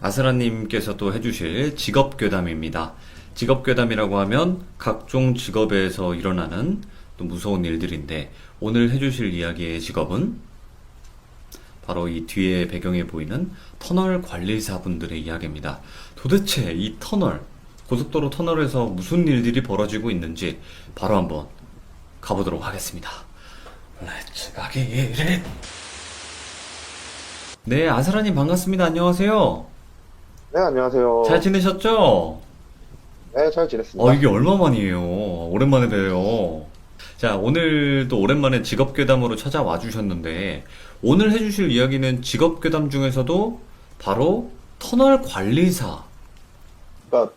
아스라님께서 또 해주실 직업괴담입니다. 직업괴담이라고 하면 각종 직업에서 일어나는 또 무서운 일들인데 오늘 해주실 이야기의 직업은 바로 이 뒤에 배경에 보이는 터널 관리사분들의 이야기입니다. 도대체 이 터널, 고속도로 터널에서 무슨 일들이 벌어지고 있는지 바로 한번 가보도록 하겠습니다. 렛츠 가기. 네, 아스라님 반갑습니다. 안녕하세요. 네, 안녕하세요. 잘 지내셨죠? 네, 잘 지냈습니다. 이게 얼마만이에요. 오랜만에 봬요. 자, 오늘도 오랜만에 직업괴담으로 찾아와 주셨는데, 오늘 해주실 이야기는 직업괴담 중에서도 바로 터널 관리사. 그러니까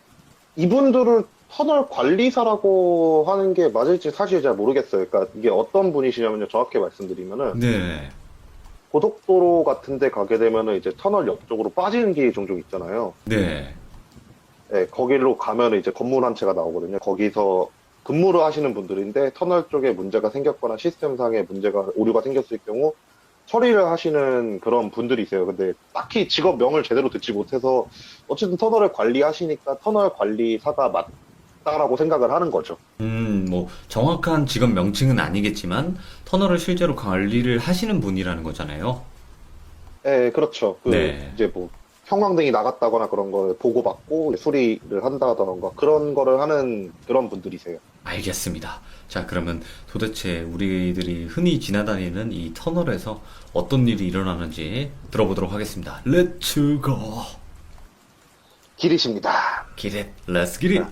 이분들을 터널 관리사라고 하는 게 맞을지 사실 잘 모르겠어요. 그러니까 이게 어떤 분이시냐면요. 정확히 말씀드리면은 네, 고속도로 같은 데 가게 되면은 이제 터널 옆쪽으로 빠지는 길이 종종 있잖아요. 네. 네, 거기로 가면은 이제 건물 한 채가 나오거든요. 거기서 근무를 하시는 분들인데 터널 쪽에 문제가 생겼거나 시스템상에 문제가 오류가 생겼을 경우 처리를 하시는 그런 분들이세요. 근데 딱히 직업명을 제대로 듣지 못해서 어쨌든 터널을 관리하시니까 터널 관리사가 맞다라고 생각을 하는 거죠. 뭐, 정확한 직업 명칭은 아니겠지만, 터널을 실제로 관리를 하시는 분이라는 거잖아요. 예, 그렇죠. 네. 이제 뭐 형광등이 나갔다거나 그런 걸 보고받고 수리를 한다던가 그런 거를 하는 그런 분들이세요. 알겠습니다. 자, 그러면 도대체 우리들이 흔히 지나다니는 이 터널에서 어떤 일이 일어나는지 들어보도록 하겠습니다. Let's go. 길이십니다. Get it. Let's get it.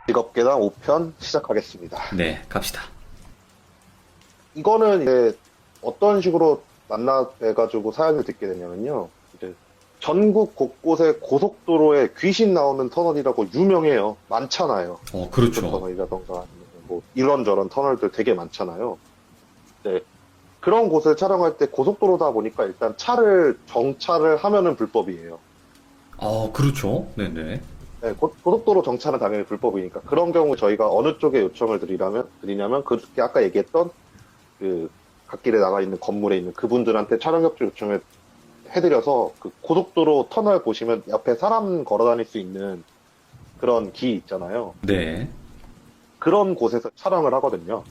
직업계단 5편 시작하겠습니다. 네, 갑시다. 이거는 이제 어떤 식으로 만나뵈가지고 사연을 듣게 됐냐면요. 이제 전국 곳곳에 고속도로에 귀신 나오는 터널이라고 유명해요. 많잖아요. 그 그렇죠. 터널이라던가 아니면 뭐 이런저런 터널들 되게 많잖아요. 네. 그런 곳을 촬영할 때 고속도로다 보니까 일단 차를 정차를 하면은 불법이에요. 그렇죠. 네네. 네, 고속도로 정차는 당연히 불법이니까 그런 경우 저희가 어느 쪽에 요청을 드리냐면 그렇게 아까 얘기했던 그 갓길에 나가 있는 건물에 있는 그분들한테 촬영 협조 요청을 해드려서 그 고속도로 터널 보시면 옆에 사람 걸어 다닐 수 있는 그런 길 있잖아요. 네. 그런 곳에서 촬영을 하거든요.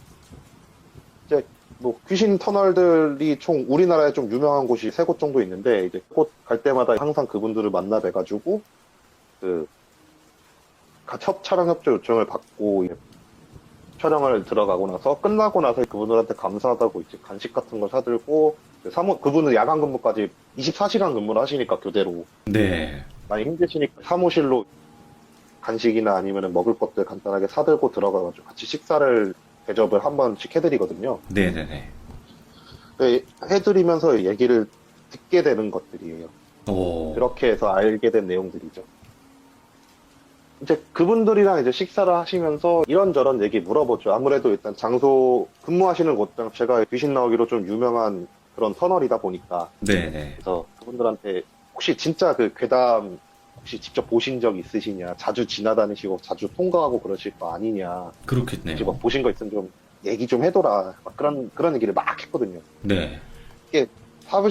이제 뭐 귀신 터널들이 총 우리나라에 좀 유명한 곳이 세 곳 정도 있는데 이제 곳 갈 때마다 항상 그분들을 만나 뵈가지고 그 첫 촬영 협조 요청을 받고 이제 촬영을 들어가고 나서 끝나고 나서 그분들한테 감사하다고 이제 간식 같은 걸 사들고 그분은 야간 근무까지 24시간 근무를 하시니까 교대로 네. 많이 힘드시니까 사무실로 간식이나 아니면 먹을 것들 간단하게 사들고 들어가가지고 같이 식사를 대접을 한 번씩 해드리거든요. 네네네. 네, 해드리면서 얘기를 듣게 되는 것들이에요. 오. 그렇게 해서 알게 된 내용들이죠. 이제 그분들이랑 이제 식사를 하시면서 이런저런 얘기 물어보죠. 아무래도 일단 장소 근무하시는 곳 자체가 귀신 나오기로 좀 유명한 그런 터널이다 보니까. 네네. 그래서 그분들한테 혹시 진짜 그 괴담 혹시 직접 보신 적 있으시냐, 자주 지나다니시고 자주 통과하고 그러실 거 아니냐, 혹시 그렇겠네요. 막 보신 거 있으면 좀 얘기 좀 해둬라, 막 그런 얘기를 막 했거든요. 네. 이게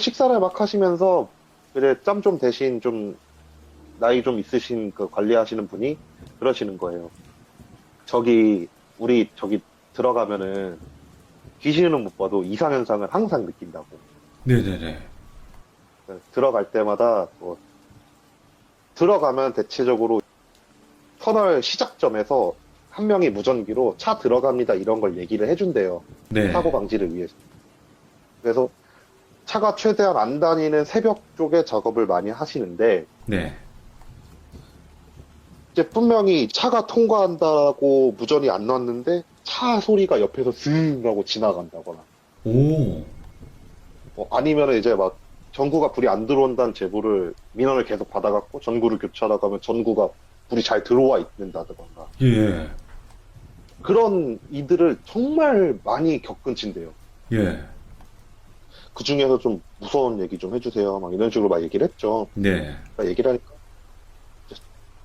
식사를 막 하시면서 그래 짬 좀 대신 좀 나이 좀 있으신 그 관리하시는 분이 그러시는 거예요. 우리 저기 들어가면은 귀신은 못 봐도 이상현상을 항상 느낀다고. 네네네. 들어갈 때마다 뭐 들어가면 대체적으로 터널 시작점에서 한 명이 무전기로 차 들어갑니다 이런 걸 얘기를 해준대요. 네. 사고 방지를 위해서. 그래서 차가 최대한 안 다니는 새벽 쪽에 작업을 많이 하시는데 네. 이제 분명히 차가 통과한다고 무전이 안 났는데 차 소리가 옆에서 슥 하고 지나간다거나 오. 아니면 이제 막 전구가 불이 안 들어온다는 제보를 민원을 계속 받아갖고 전구를 교체하다가 하면 전구가 불이 잘 들어와 있는다던가 예. 그런 이들을 정말 많이 겪은 친데요. 예. 그 중에서 좀 무서운 얘기 좀 해주세요. 막 이런 식으로 막 얘기를 했죠. 네. 그러니까 얘기를 하니까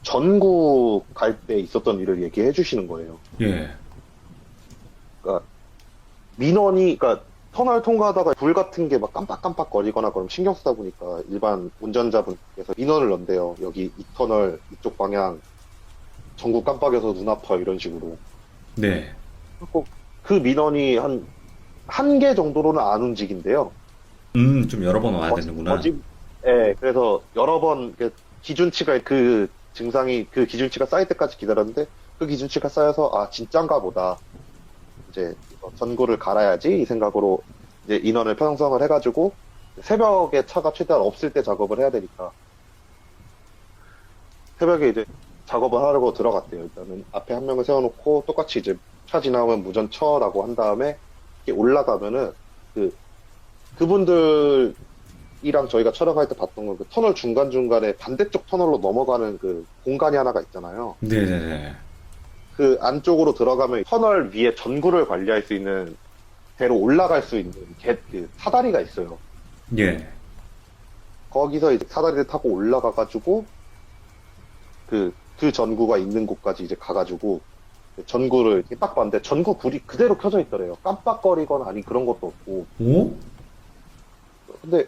전국 갈 때 있었던 일을 얘기해 주시는 거예요. 예. 그러니까 민원이, 그러니까 터널 통과하다가 불 같은 게 막 깜빡깜빡거리거나 그럼 신경 쓰다 보니까 일반 운전자분께서 민원을 넣는데요. 여기 이 터널 이쪽 방향 전구 깜빡여서 눈 아파 이런 식으로. 네. 그리고 그 민원이 한 개 정도로는 안 움직인대요. 좀 여러 번 와야 되는구나. 예, 그래서 여러 번 기준치가 그 증상이 그 기준치가 쌓일 때까지 기다렸는데 그 기준치가 쌓여서 아 진짠가 보다. 이제 전구를 갈아야지 이 생각으로 이제 인원을 편성을 해가지고 새벽에 차가 최대한 없을 때 작업을 해야 되니까 새벽에 이제 작업을 하려고 들어갔대요. 일단은 앞에 한 명을 세워놓고 똑같이 이제 차 지나오면 무전 쳐라고 한 다음에 이렇게 올라가면은 그분들이랑 저희가 촬영할 때 봤던 건 그 터널 중간중간에 반대쪽 터널로 넘어가는 그 공간이 하나가 있잖아요. 네네네. 그 안쪽으로 들어가면 터널 위에 전구를 관리할 수 있는 배로 올라갈 수 있는 그 사다리가 있어요. 예. 거기서 이제 사다리를 타고 올라가가지고 그 전구가 있는 곳까지 이제 가가지고 전구를 이렇게 딱 봤는데 전구 불이 그대로 켜져 있더래요. 깜빡거리거나 아니 그런 것도 없고. 오? 근데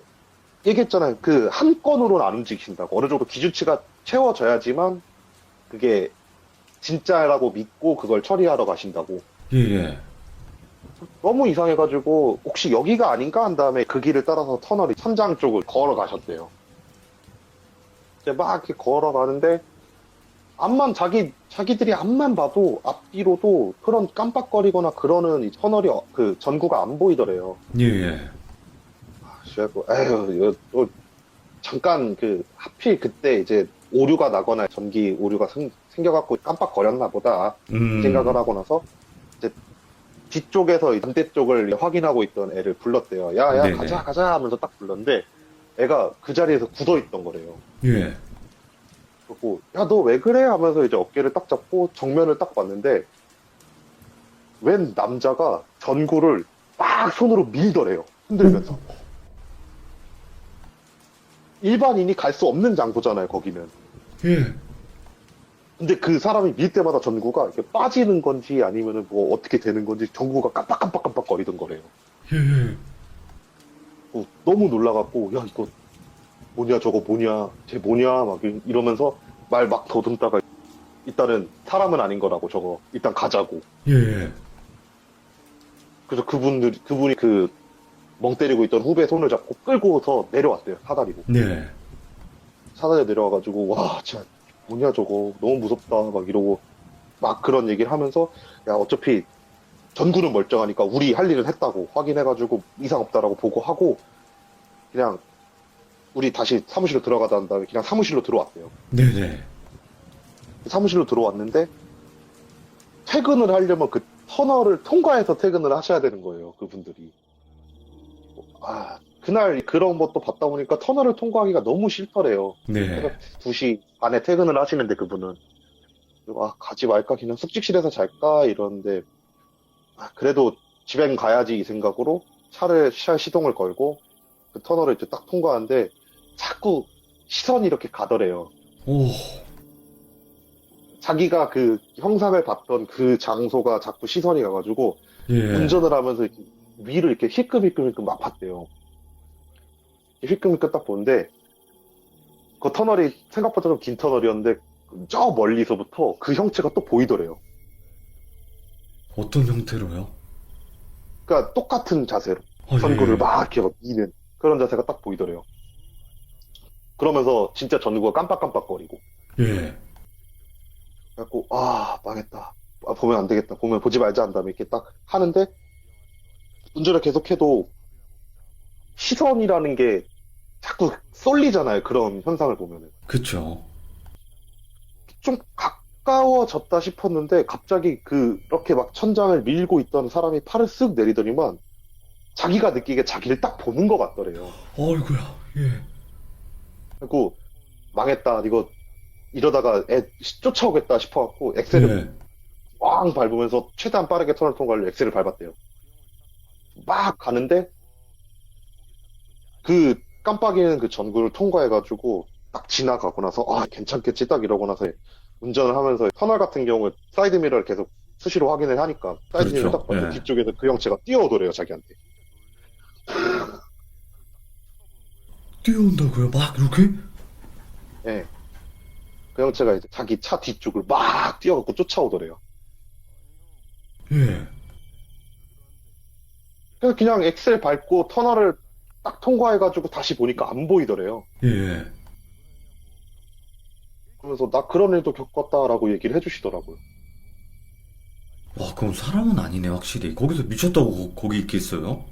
얘기했잖아요. 그 한 건으로는 안 움직이신다고. 어느 정도 기준치가 채워져야지만 그게 진짜라고 믿고 그걸 처리하러 가신다고. 예, 예. 너무 이상해가지고 혹시 여기가 아닌가 한 다음에 그 길을 따라서 터널이 천장 쪽을 걸어가셨대요. 이제 막 이렇게 걸어가는데 앞만 자기들이 앞만 봐도 앞뒤로도 그런 깜빡거리거나 그러는 이 터널이 그 전구가 안 보이더래요. 예, 예. 그래갖고 에휴 이거 또 잠깐 하필 그때 이제 오류가 나거나 전기 오류가 생겨갖고 깜빡거렸나 보다 생각을 하고 나서 이제 뒤쪽에서 반대쪽을 확인하고 있던 애를 불렀대요. 야 네네. 가자 하면서 딱 불렀는데 애가 그 자리에서 굳어있던 거래요. 예. 그리고 야 너 왜 그래 하면서 이제 어깨를 딱 잡고 정면을 딱 봤는데 웬 남자가 전구를 막 손으로 밀더래요. 흔들면서. 일반인이 갈 수 없는 장소잖아요, 거기는. 예. 근데 그 사람이 밀 때마다 전구가 이렇게 빠지는 건지 아니면은 뭐 어떻게 되는 건지 전구가 깜빡깜빡깜빡 거리던 거래요. 예, 예. 너무 놀라갖고, 야, 이거 뭐냐, 저거 뭐냐, 쟤 뭐냐, 막 이러면서 말 막 더듬다가 일단은 사람은 아닌 거라고 저거 일단 가자고. 예, 예. 그래서 그분이 멍 때리고 있던 후배 손을 잡고 끌고서 내려왔대요, 사다리로. 네. 사다리에 내려와가지고, 와, 진짜, 뭐냐, 저거. 너무 무섭다. 막 이러고, 막 그런 얘기를 하면서, 야, 어차피 전구는 멀쩡하니까 우리 할 일은 했다고 확인해가지고 이상 없다라고 보고하고, 그냥, 우리 다시 사무실로 들어가다 한 다음에 그냥 사무실로 들어왔대요. 네네. 사무실로 들어왔는데, 퇴근을 하려면 그 터널을 통과해서 퇴근을 하셔야 되는 거예요, 그분들이. 아, 그날 그런 것도 봤다 보니까 터널을 통과하기가 너무 싫더래요. 네. 2시 반에 퇴근을 하시는데 그분은 아 가지 말까 그냥 숙직실에서 잘까 이러는데 아, 그래도 집엔 가야지 이 생각으로 차 시동을 걸고 그 터널을 이제 딱 통과하는데 자꾸 시선이 이렇게 가더래요. 오. 자기가 그 형상을 봤던 그 장소가 자꾸 시선이 가가지고 예. 운전을 하면서 이렇게 위를 이렇게 힐끔힐끔 막 봤대요. 힐끔힐끔 딱 보는데 그 터널이 생각보다 좀 긴 터널이었는데 저 멀리서부터 그 형체가 또 보이더래요. 어떤 형태로요? 그러니까 똑같은 자세로 아, 전구를 예. 막 이렇게 막 미는 그런 자세가 딱 보이더래요. 그러면서 진짜 전구가 깜빡깜빡거리고 예. 그래갖고 아 망했다. 아, 보면 안 되겠다. 보면 보지 말자 한 다음에 이렇게 딱 하는데 운전을 계속해도 시선이라는 게 자꾸 쏠리잖아요. 그런 현상을 보면은. 그쵸. 좀 가까워졌다 싶었는데 갑자기 그렇게 막 천장을 밀고 있던 사람이 팔을 쓱 내리더니만 자기가 느끼기에 자기를 딱 보는 것 같더래요. 어이구야. 예. 그리고 망했다. 이거 이러다가 애 쫓아오겠다 싶어갖고 엑셀을 예. 꽝 밟으면서 최대한 빠르게 터널 통과를 엑셀을 밟았대요. 막 가는데 그 깜빡이는 그 전구를 통과해가지고 딱 지나가고 나서 아 괜찮겠지 딱 이러고 나서 운전을 하면서 터널 같은 경우 사이드 미러를 계속 수시로 확인을 하니까 사이드 미러 그렇죠. 딱 봤는데 예. 뒤쪽에서 그 형체가 뛰어오더래요 자기한테. 뛰어온다고요? 막 이렇게? 예. 그 형체가 이제 자기 차 뒤쪽을 막 뛰어갖고 쫓아오더래요. 예. 그래서 그냥 엑셀 밟고 터널을 딱 통과해가지고 다시 보니까 안 보이더래요. 예. 그러면서 나 그런 일도 겪었다라고 얘기를 해주시더라고요. 와, 그럼 사람은 아니네, 확실히. 거기서 미쳤다고 거기 있겠어요?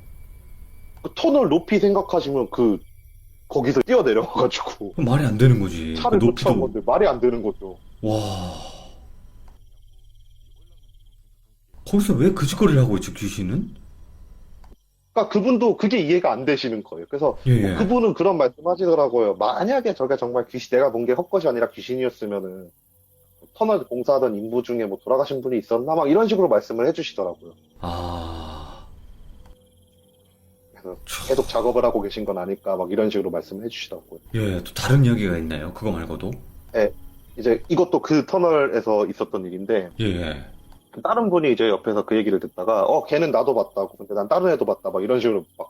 그 터널 높이 생각하시면 거기서 뛰어내려와가지고 그럼 말이 안 되는 거지. 그 차를 쫓아온 높이도. 건데 말이 안 되는 거죠. 와. 거기서 왜 그 짓거리를 하고 있지, 귀신은? 그러니까 그분도 그게 이해가 안 되시는 거예요. 그래서 예, 예. 그분은 그런 말씀 하시더라고요. 만약에 저게 정말 내가 본 게 헛것이 아니라 귀신이었으면은 터널 공사하던 인부 중에 뭐 돌아가신 분이 있었나? 막 이런 식으로 말씀을 해주시더라고요. 아. 그래서 계속 작업을 하고 계신 건 아닐까? 막 이런 식으로 말씀을 해주시더라고요. 예, 또 다른 이야기가 있나요? 그거 말고도? 네, 이제 이것도 그 터널에서 있었던 일인데, 예, 예. 다른 분이 이제 옆에서 그 얘기를 듣다가, 걔는 나도 봤다고. 근데 난 다른 애도 봤다. 막 이런 식으로 막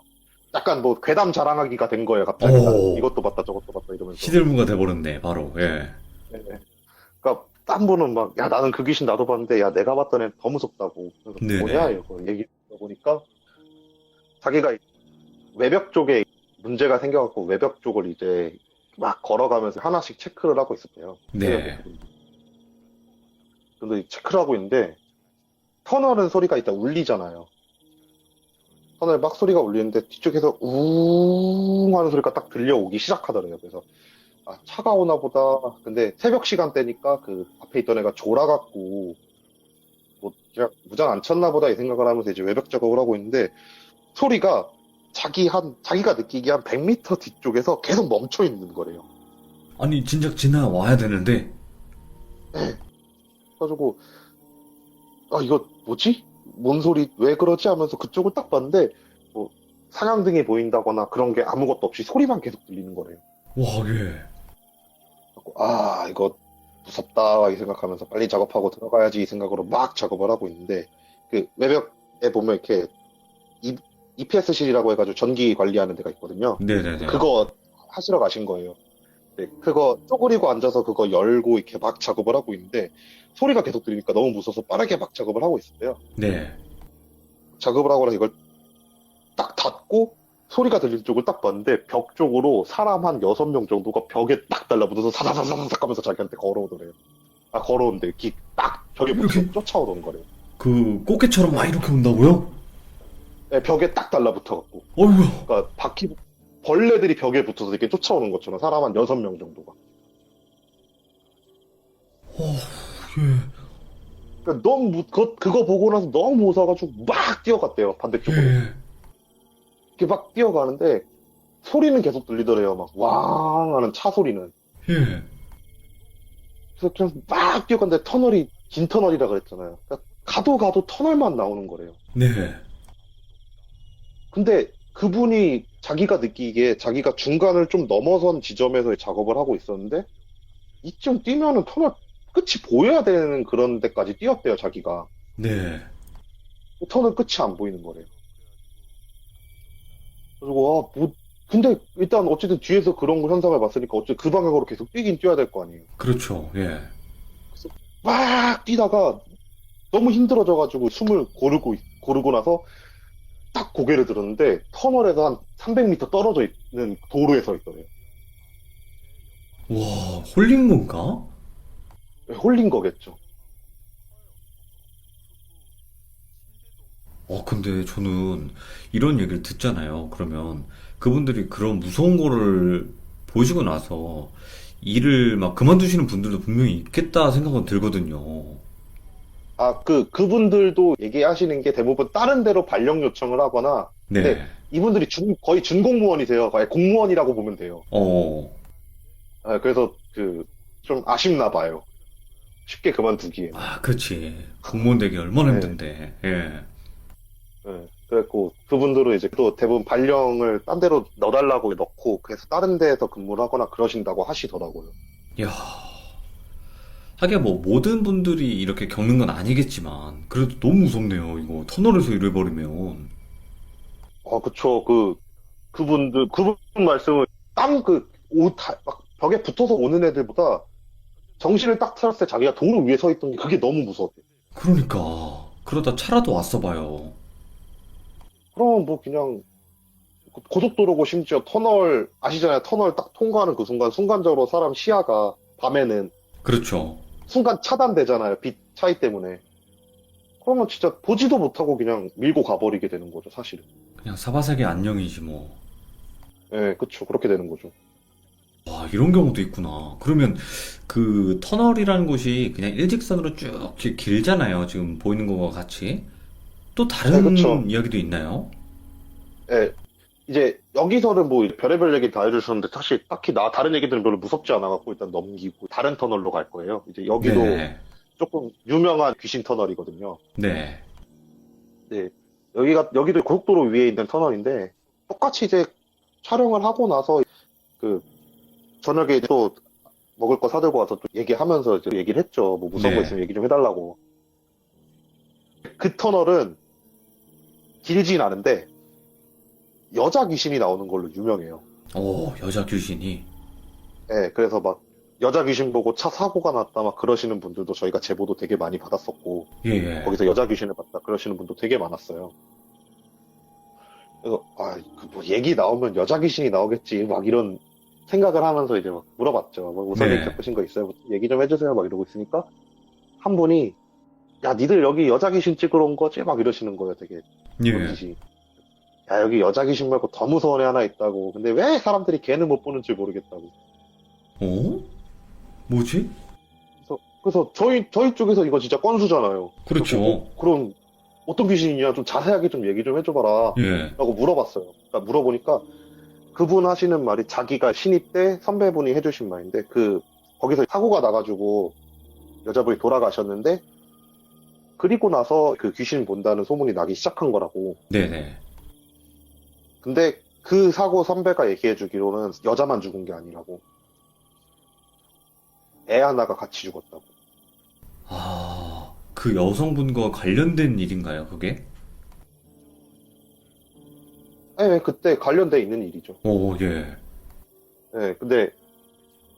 약간 뭐 괴담 자랑하기가 된 거예요. 갑자기 난 오. 이것도 봤다, 저것도 봤다 이러면서. 시들무가 돼버렸네, 바로. 예. 네, 네. 그러니까 딴 분은 막, 야, 나는 그 귀신 나도 봤는데, 야, 내가 봤던 애는 더 무섭다고. 그래서 네네. 뭐냐, 이거 얘기 들어보니까, 자기가 외벽 쪽에 문제가 생겨갖고 외벽 쪽을 이제 막 걸어가면서 하나씩 체크를 하고 있었대요. 네. 근데 이 체크를 하고 있는데, 터널은 소리가 일단 울리잖아요. 터널 막 소리가 울리는데, 뒤쪽에서 우웅 하는 소리가 딱 들려오기 시작하더래요. 그래서, 아, 차가 오나 보다. 근데 새벽 시간대니까 그 앞에 있던 애가 졸아갖고, 뭐, 그냥 무장 안 쳤나 보다 이 생각을 하면서 이제 외벽 작업을 하고 있는데, 소리가 자기가 느끼기에 한 100m 뒤쪽에서 계속 멈춰 있는 거래요. 아니, 진작 지나와야 되는데. 그래가지고, 아, 이거 뭐지? 뭔 소리, 왜 그러지? 하면서 그쪽을 딱 봤는데, 뭐, 상향등이 보인다거나 그런 게 아무것도 없이 소리만 계속 들리는 거래요. 와, 예. 그래갖고, 아, 이거 무섭다, 이 생각하면서 빨리 작업하고 들어가야지 이 생각으로 막 작업을 하고 있는데, 그 외벽에 보면 이렇게 EPS실이라고 해가지고 전기 관리하는 데가 있거든요. 네네네. 그거 하시러 가신 거예요. 네, 그거 쪼그리고 앉아서 그거 열고 이렇게 막 작업을 하고 있는데 소리가 계속 들리니까 너무 무서워서 빠르게 막 작업을 하고 있었대요. 네. 작업을 하고 나서 이걸 딱 닫고 소리가 들린 쪽을 딱 봤는데 벽 쪽으로 사람 한 6명 정도가 벽에 딱 달라붙어서 사사사사삭 하면서 자기한테 걸어오더래요. 아, 걸어오는데 딱 벽에 붙어 이렇게? 쫓아오던 거래요. 그, 꽃게처럼 막 이렇게 온다고요? 네, 벽에 딱 달라붙어갖고. 어이구. 그러니까 벌레들이 벽에 붙어서 이렇게 쫓아오는 것처럼 사람 한 6명 정도가. 예. 그러니까 그거 보고 나서 너무 무서워가지고 막 뛰어갔대요, 반대쪽으로. 예. 이렇게 막 뛰어가는데 소리는 계속 들리더래요. 막 왕 하는 차 소리는. 예. 그래서 그냥 막 뛰어갔는데 긴 터널이라 그랬잖아요. 그러니까 가도 터널만 나오는 거래요. 네. 근데 그분이 자기가 느끼기에 자기가 중간을 좀 넘어선 지점에서 작업을 하고 있었는데 이쯤 뛰면은 터널 끝이 보여야 되는 그런 데까지 뛰었대요, 자기가. 네. 터널 끝이 안 보이는 거래요. 그리고 근데 일단 어쨌든 뒤에서 그런 현상을 봤으니까 어쨌든 그 방향으로 계속 뛰긴 뛰어야 될 거 아니에요. 그렇죠. 예. 막 뛰다가 너무 힘들어져가지고 숨을 고르고 나서 딱 고개를 들었는데 터널에서 한 300m 떨어져 있는 도로에 서 있더래요. 와, 홀린 건가? 홀린 거겠죠. 근데 저는 이런 얘기를 듣잖아요. 그러면 그분들이 그런 무서운 거를 보시고 나서 일을 막 그만두시는 분들도 분명히 있겠다 생각은 들거든요. 아, 그분들도 얘기하시는 게 대부분 다른 데로 발령 요청을 하거나, 근데 네. 이분들이 거의 준공무원이세요. 거의 공무원이라고 보면 돼요. 아, 그래서 좀 아쉽나 봐요. 쉽게 그만두기에. 아, 그렇지. 공무원 되기 얼마나 네. 힘든데. 예. 네. 그래갖고 그분들은 이제 또 대부분 발령을 딴 데로 넣어달라고 넣고, 그래서 다른 데에서 근무를 하거나 그러신다고 하시더라고요. 야, 하긴 뭐 모든 분들이 이렇게 겪는 건 아니겠지만 그래도 너무 무섭네요. 이거 터널에서 이래버리면. 그쵸. 그분 말씀은 막 벽에 붙어서 오는 애들보다 정신을 딱 차렸을 때 자기가 도로 위에 서 있던 게 그게 너무 무서웠대. 그러니까. 그러다 차라도 왔어 봐요. 그럼 뭐 그냥 고속도로고 심지어 터널, 아시잖아요. 터널 딱 통과하는 그 순간, 순간적으로 사람 시야가 밤에는 그렇죠. 순간 차단되잖아요. 빛 차이 때문에. 그러면 진짜 보지도 못하고 그냥 밀고 가버리게 되는 거죠, 사실은. 그냥 사바세계 안녕이지 뭐. 예, 그쵸. 그렇게 되는 거죠. 와, 이런 경우도 있구나. 그러면 그 터널이라는 곳이 그냥 일직선으로 쭉 길잖아요. 지금 보이는 것과 같이. 또 예, 그쵸. 다른 이야기도 있나요? 예, 이제 여기서는 뭐 별의별 얘기 다 해주셨는데 사실 딱히 다른 얘기들은 별로 무섭지 않아갖고 일단 넘기고 다른 터널로 갈 거예요. 이제 여기도 네네. 조금 유명한 귀신 터널이거든요. 네. 네, 여기도 고속도로 위에 있는 터널인데 똑같이 이제 촬영을 하고 나서 그 저녁에 또 먹을 거 사들고 와서 또 얘기하면서 이제 얘기를 했죠. 뭐 무서운 거 네. 있으면 얘기 좀 해달라고. 그 터널은 길진 않은데 여자 귀신이 나오는 걸로 유명해요. 오, 여자 귀신이. 예, 그래서 막 여자 귀신 보고 차 사고가 났다 막 그러시는 분들도 저희가 제보도 되게 많이 받았었고 예, 예. 거기서 여자 귀신을 봤다 그러시는 분도 되게 많았어요. 그래서 그 뭐 얘기 나오면 여자 귀신이 나오겠지 막 이런 생각을 하면서 이제 막 물어봤죠. 뭐 무슨 일 네. 겪으신 거 있어요? 뭐 얘기 좀 해주세요. 막 이러고 있으니까 한 분이 야 니들 여기 여자 귀신 찍으러 온 거지? 막 이러시는 거예요. 되게 예. 놀리시. 야 여기 여자 귀신 말고 더 무서운 애 하나 있다고. 근데 왜 사람들이 걔는 못 보는 줄 모르겠다고. 어? 뭐지? 그래서 저희 쪽에서 이거 진짜 건수잖아요. 그래서 그렇죠. 그럼 어떤 귀신이냐 좀 자세하게 좀 얘기 좀 해줘봐라. 예. 라고 물어봤어요. 그러니까 물어보니까 그분 하시는 말이 자기가 신입 때 선배분이 해주신 말인데 거기서 사고가 나가지고 여자분이 돌아가셨는데 그리고 나서 그 귀신 본다는 소문이 나기 시작한 거라고. 네네. 근데 그 사고 선배가 얘기해주기로는 여자만 죽은 게 아니라고. 애 하나가 같이 죽었다고. 아, 그 여성분과 관련된 일인가요, 그게? 네, 그때 관련돼 있는 일이죠. 오, 예. 네, 근데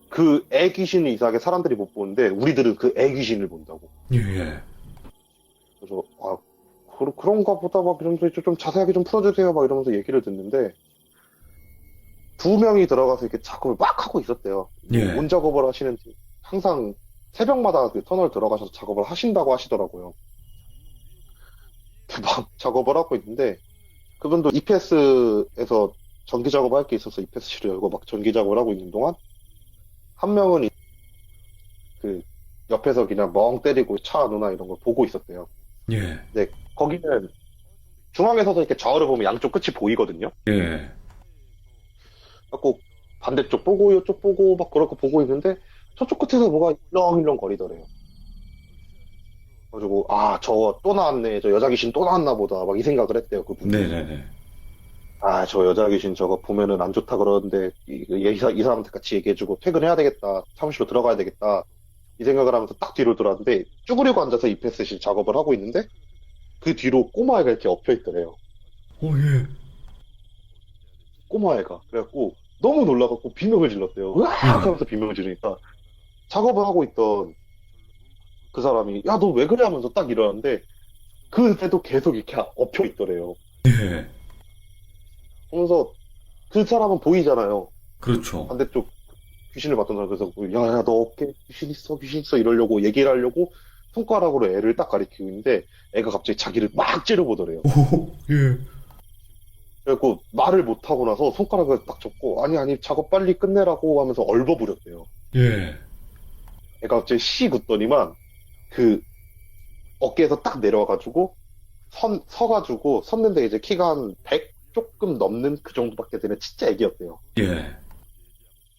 그 애 귀신을 이상하게 사람들이 못 보는데 우리들은 그 애 귀신을 본다고. 예, 예. 그래서 그런가 보다 막 이러면서 좀 자세하게 좀 풀어주세요 막 이러면서 얘기를 듣는데 두 명이 들어가서 이렇게 작업을 막 하고 있었대요. 예. 문 작업을 하시는 항상 새벽마다 그 터널 들어가셔서 작업을 하신다고 하시더라고요. 이렇게 막 작업을 하고 있는데 그분도 EPS에서 전기 작업할 게 있어서 EPS실을 열고 막 전기 작업을 하고 있는 동안 한 명은 그 옆에서 그냥 멍 때리고 차 누나 이런 걸 보고 있었대요. 예. 근데 거기는 중앙에 서서 이렇게 좌우를 보면 양쪽 끝이 보이거든요. 예. 갖고 반대쪽 보고 이쪽 보고 막 그렇게 보고 있는데 저쪽 끝에서 뭐가 일렁일렁 거리더래요. 그래가지고 저 또 나왔네. 저 여자 귀신 또 나왔나 보다. 막 이 생각을 했대요. 그분이. 네네네. 저 여자 귀신 저거 보면은 안 좋다 그러는데 이 사람한테 같이 얘기해주고 퇴근해야 되겠다. 사무실로 들어가야 되겠다. 이 생각을 하면서 딱 뒤로 돌아왔는데 쭈그리고 앉아서 EPS실 작업을 하고 있는데 그 뒤로 꼬마애가 이렇게 엎혀 있더래요. 오, 예. 꼬마애가. 그래갖고 너무 놀라갖고 비명을 질렀대요. 으악 예. 하면서 비명을 지르니까 작업을 하고 있던 그 사람이 야 너 왜 그래 하면서 딱 일어났는데 그때도 계속 이렇게 엎혀 있더래요. 예. 그러면서 그 사람은 보이잖아요. 그렇죠. 반대쪽 귀신을 봤던 사람 그래서 야야 너 어깨 귀신 있어 이러려고 얘기를 하려고 손가락으로 애를 딱 가리키고 있는데 애가 갑자기 자기를 막 째려보더래요. 오, 예. 그래갖고 말을 못하고 나서 손가락을 딱 접고 아니 작업 빨리 끝내라고 하면서 얼버무렸대요. 예. 애가 갑자기 씩 웃더니만 그 어깨에서 딱 내려와가지고 서가지고 섰는데 이제 키가 한 100 조금 넘는 그 정도밖에 되는 진짜 애기였대요. 예.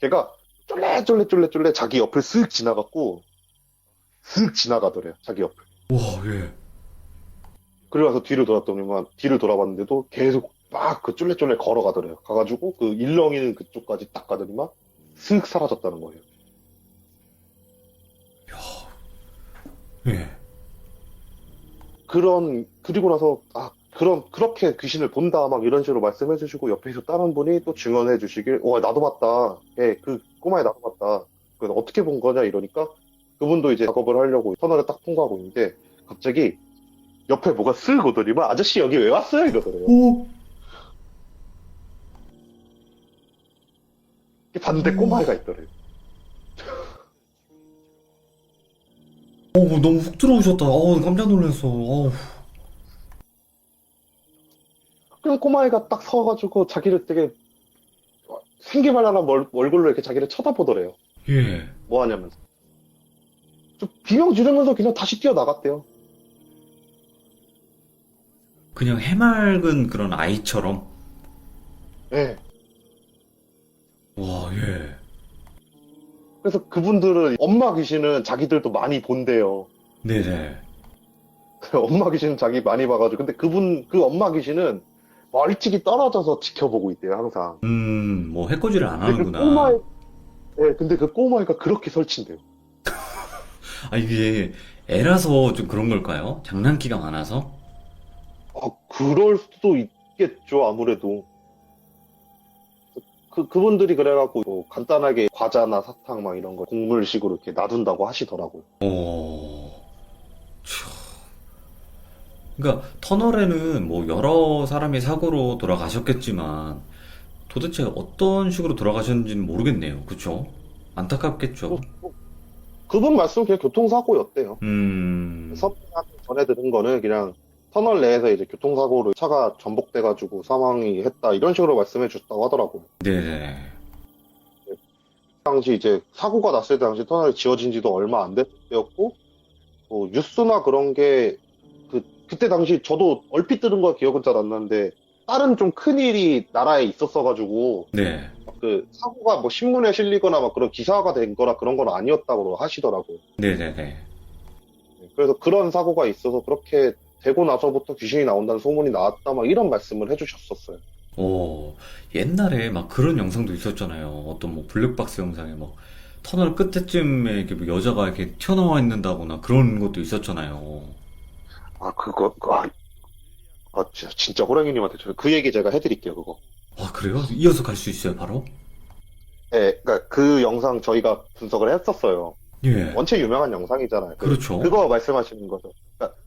걔가 쫄래 자기 옆을 쓱 지나갔고 쓱 지나가더래요. 자기 옆을. 와, 예. 그리고 나서 뒤를 돌아봤는데도 계속 막 그 쫄래 걸어가더래요. 가가지고 그 일렁이는 그쪽까지 딱 가더니만 쓱 사라졌다는 거예요. 예. 그리고 나서 그렇게 귀신을 본다, 막 이런 식으로 말씀해 주시고, 옆에 있어 다른 분이 또 증언해 주시길, 나도 봤다. 그 꼬마애 나도 봤다. 그래서 어떻게 본 거냐, 이러니까, 그분도 이제 작업을 하려고 터널을 딱 통과하고 있는데, 갑자기 옆에 뭐가 쓱 오더니만, 아저씨 여기 왜 왔어요? 이러더래요. 오, 반대 꼬마애가 있더래요. 뭐 너무 훅 들어오셨다. 깜짝 놀랐어. 그냥 꼬마애가 딱 서가지고 자기를 되게 생기발랄한 얼굴로 이렇게 자기를 쳐다보더래요. 예. 뭐 하냐면서. 좀 비명 지르면서 그냥 다시 뛰어나갔대요. 그냥 해맑은 그런 아이처럼. 예. 와, 예. 그래서 그분들은 엄마 귀신은 자기들도 많이 본대요. 네네. 엄마 귀신은 자기 많이 봐가지고. 근데 그 엄마 귀신은 멀찍이 떨어져서 지켜보고 있대요, 항상. 뭐 해코지를 안 근데 하는구나. 근데 그 꼬마애가 그렇게 설친대요. 이게 애라서 좀 그런 걸까요? 장난기가 많아서? 그럴 수도 있겠죠, 아무래도. 그분들이 그래갖고, 뭐 간단하게 과자나 사탕 막 이런 거 곡물식으로 이렇게 놔둔다고 하시더라고요. 참. 그러니까 터널에는 뭐 여러 사람이 사고로 돌아가셨겠지만 도대체 어떤 식으로 돌아가셨는지는 모르겠네요. 그쵸? 안타깝겠죠. 그분 말씀 그냥 교통사고였대요. 음, 선배한테 전해 들은 거는 그냥 터널 내에서 이제 교통사고로 차가 전복돼가지고 사망이 했다 이런 식으로 말씀해 주셨다고 하더라고요. 네네. 당시 이제 사고가 났을 때 당시 터널이 지어진 지도 얼마 안 됐을 때였고 뭐 뉴스나 그런 게 그때 당시 저도 얼핏 들은 거 기억은 잘 안 나는데 다른 좀 큰 일이 나라에 있었어가지고 네. 그 사고가 뭐 신문에 실리거나 막 그런 기사가 된 거나 그런 건 아니었다고 하시더라고요. 네네네. 그래서 그런 사고가 있어서 그렇게 되고 나서부터 귀신이 나온다는 소문이 나왔다 막 이런 말씀을 해주셨었어요. 옛날에 막 그런 영상도 있었잖아요. 어떤 뭐 블랙박스 영상에 뭐 터널 끝에쯤에 이렇게 뭐 여자가 이렇게 튀어나와 있는다거나 그런 것도 있었잖아요. 진짜 호랑이님한테 그 얘기 제가 해드릴게요, 그거. 그래요? 이어서 갈 수 있어요, 바로? 예, 그러니까 그 영상 저희가 분석을 했었어요. 예. 원체 유명한 영상이잖아요. 그렇죠. 그거 말씀하시는 거죠. 그러니까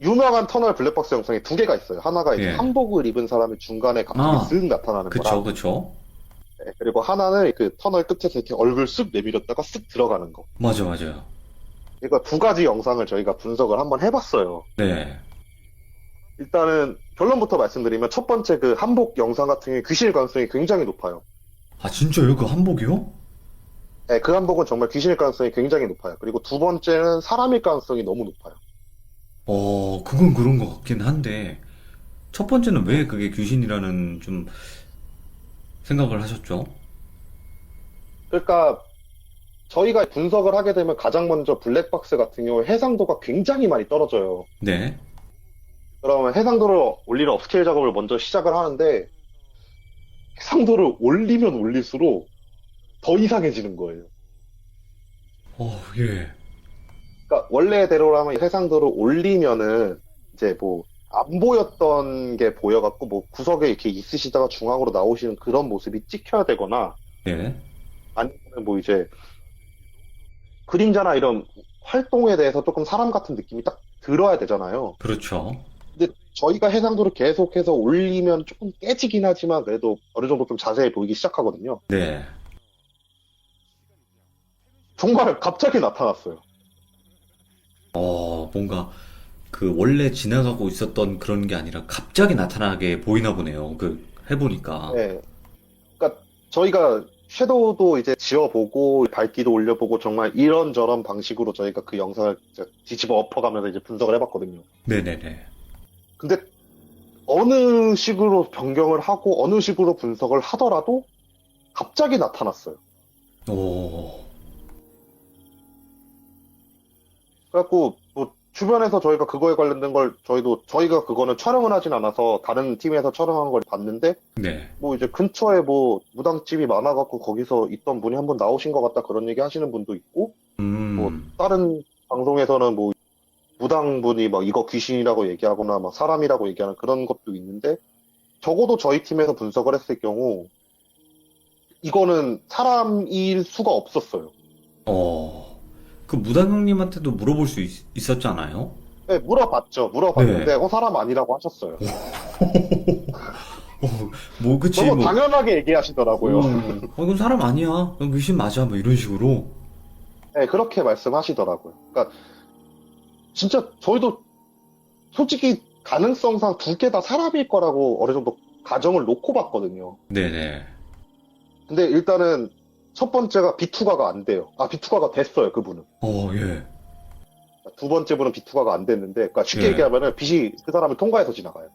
유명한 터널 블랙박스 영상이 두 개가 있어요. 하나가 이제 예. 한복을 입은 사람이 중간에 갑자기 쓱 나타나는 그쵸, 거랑, 그쵸. 그리고 하나는 그 터널 끝에서 이렇게 얼굴 쓱 내밀었다가 쓱 들어가는 거. 맞아요. 그러니까 두 가지 영상을 저희가 분석을 한번 해봤어요. 네. 일단은 결론부터 말씀드리면 첫 번째 그 한복 영상 같은 경우에 귀신일 가능성이 굉장히 높아요. 진짜요? 그 한복이요? 네, 그 한복은 정말 귀신일 가능성이 굉장히 높아요. 그리고 두 번째는 사람일 가능성이 너무 높아요. 그건 그런 것 같긴 한데, 첫 번째는 왜 그게 귀신이라는 좀 생각을 하셨죠? 그러니까 저희가 분석을 하게 되면 가장 먼저 블랙박스 같은 경우에 해상도가 굉장히 많이 떨어져요. 네. 그러면 해상도를 올리는 업스케일 작업을 먼저 시작을 하는데 해상도를 올리면 올릴수록 더 이상해지는 거예요. 예. 그러니까 원래대로라면 해상도를 올리면은 이제 뭐 안 보였던 게 보여갖고 뭐 구석에 이렇게 있으시다가 중앙으로 나오시는 그런 모습이 찍혀야 되거나 네. 아니면 뭐 이제 그림자나 이런 활동에 대해서 조금 사람 같은 느낌이 딱 들어야 되잖아요. 그렇죠. 근데 저희가 해상도를 계속해서 올리면 조금 깨지긴 하지만 그래도 어느 정도 좀 자세히 보이기 시작하거든요. 네. 정말 갑자기 나타났어요. 뭔가 그 원래 지나가고 있었던 그런 게 아니라 갑자기 나타나게 보이나 보네요. 해보니까. 네. 그러니까 저희가 섀도우도 이제 지워보고 밝기도 올려보고 정말 이런저런 방식으로 저희가 그 영상을 이제 뒤집어 엎어가면서 이제 분석을 해봤거든요. 네네네. 근데 어느 식으로 변경을 하고 어느 식으로 분석을 하더라도 갑자기 나타났어요. 그래갖고 뭐 주변에서 저희가 그거에 관련된 걸 저희가 그거는 촬영을 하진 않아서 다른 팀에서 촬영한 걸 봤는데 네. 뭐 이제 근처에 뭐 무당집이 많아갖고 거기서 있던 분이 한번 나오신 것 같다 그런 얘기 하시는 분도 있고 뭐 다른 방송에서는 뭐 무당분이 막 이거 귀신이라고 얘기하거나 막 사람이라고 얘기하는 그런 것도 있는데 적어도 저희 팀에서 분석을 했을 경우 이거는 사람일 수가 없었어요. 그 무당 형님한테도 물어볼 수 있었잖아요? 네, 물어봤죠. 물어봤는데 네. 사람 아니라고 하셨어요. 그치, 너무 당연하게 얘기하시더라고요. 이건 사람 아니야. 이건 귀신 맞아. 뭐 이런 식으로. 네, 그렇게 말씀하시더라고요. 그러니까 진짜 저희도 솔직히 가능성상 두 개 다 사람일 거라고 어느 정도 가정을 놓고 봤거든요. 네네. 근데 일단은 첫 번째가 비투가가 안 돼요. 아, 비투가가 됐어요, 그분은. 예. 두 번째 분은 비투가가 안 됐는데, 그러니까 쉽게 예. 얘기하면은 빛이 그 사람을 통과해서 지나가요.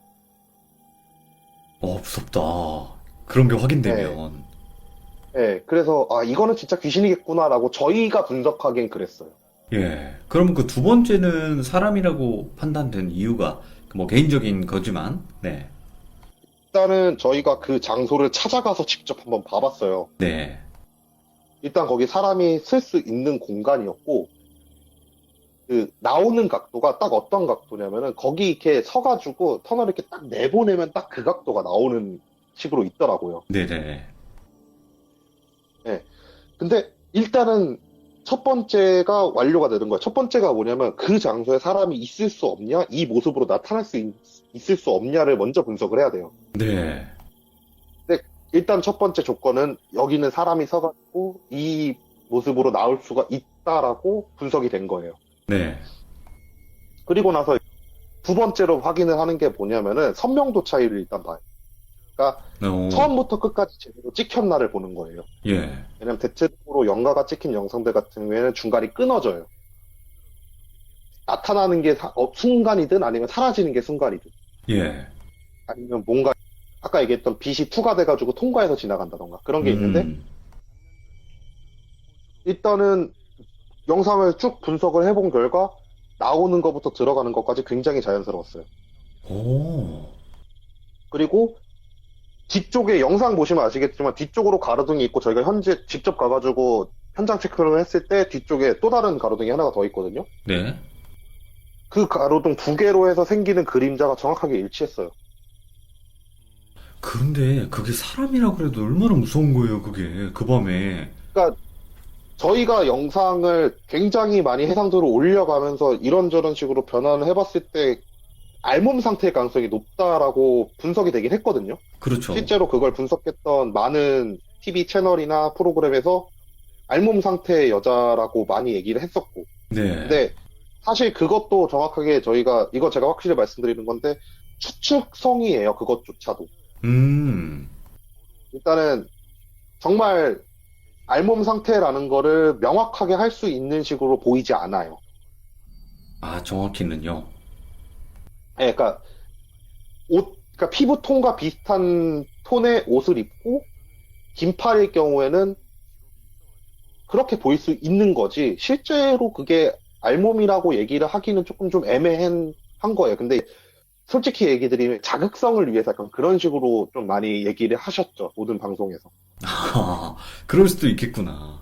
무섭다. 그런 게 확인되면. 네, 그래서 아, 이거는 진짜 귀신이겠구나라고 저희가 분석하기엔 그랬어요. 예. 그러면 그 두 번째는 사람이라고 판단된 이유가, 뭐 개인적인 거지만, 네. 일단은 저희가 그 장소를 찾아가서 직접 한번 봐봤어요. 네. 일단 거기 사람이 쓸 수 있는 공간이었고, 그 나오는 각도가 딱 어떤 각도냐면은 거기 이렇게 서가지고 터널 이렇게 딱 내보내면 딱 그 각도가 나오는 식으로 있더라고요. 네네. 네. 근데 일단은 첫 번째가 완료가 되는 거예요. 첫 번째가 뭐냐면 그 장소에 사람이 있을 수 없냐? 이 모습으로 나타날 수 있을 수 없냐를 먼저 분석을 해야 돼요. 네. 근데 일단 첫 번째 조건은 여기는 사람이 서가지고 이 모습으로 나올 수가 있다라고 분석이 된 거예요. 네. 그리고 나서 두 번째로 확인을 하는 게 뭐냐면은 선명도 차이를 일단 봐요. 그러니까 처음부터 끝까지 제대로 찍혔나를 보는 거예요. 예. 왜냐면 대체적으로 영가가 찍힌 영상들 같은 경우에는 중간이 끊어져요. 나타나는 게 순간이든 아니면 사라지는 게 순간이든 예. 아니면 뭔가 아까 얘기했던 빛이 투과돼가지고 통과해서 지나간다던가 그런 게 있는데 일단은 영상을 쭉 분석을 해본 결과 나오는 것부터 들어가는 것까지 굉장히 자연스러웠어요. 오. 그리고 뒤쪽에 영상 보시면 아시겠지만 뒤쪽으로 가로등이 있고 저희가 현재 직접 가가지고 현장 체크를 했을 때 뒤쪽에 또 다른 가로등이 하나가 더 있거든요. 네. 그 가로등 두 개로 해서 생기는 그림자가 정확하게 일치했어요. 그런데 그게 사람이라 그래도 얼마나 무서운 거예요, 그게. 그 밤에. 그러니까 저희가 영상을 굉장히 많이 해상도로 올려가면서 이런저런 식으로 변환을 해봤을 때 알몸 상태의 가능성이 높다라고 분석이 되긴 했거든요. 그렇죠. 실제로 그걸 분석했던 많은 TV 채널이나 프로그램에서 알몸 상태의 여자라고 많이 얘기를 했었고. 네. 근데 사실 그것도 정확하게 저희가, 이거 제가 확실히 말씀드리는 건데, 추측성이에요, 그것조차도. 일단은 정말 알몸 상태라는 거를 명확하게 할 수 있는 식으로 보이지 않아요. 아, 정확히는요. 네, 그러니까 그러니까 피부톤과 비슷한 톤의 옷을 입고 긴팔일 경우에는 그렇게 보일 수 있는 거지 실제로 그게 알몸이라고 얘기를 하기는 조금 좀 애매한 거예요. 근데 솔직히 얘기 드리면 자극성을 위해서 약간 그런 식으로 좀 많이 얘기를 하셨죠. 모든 방송에서. 그럴 수도 있겠구나.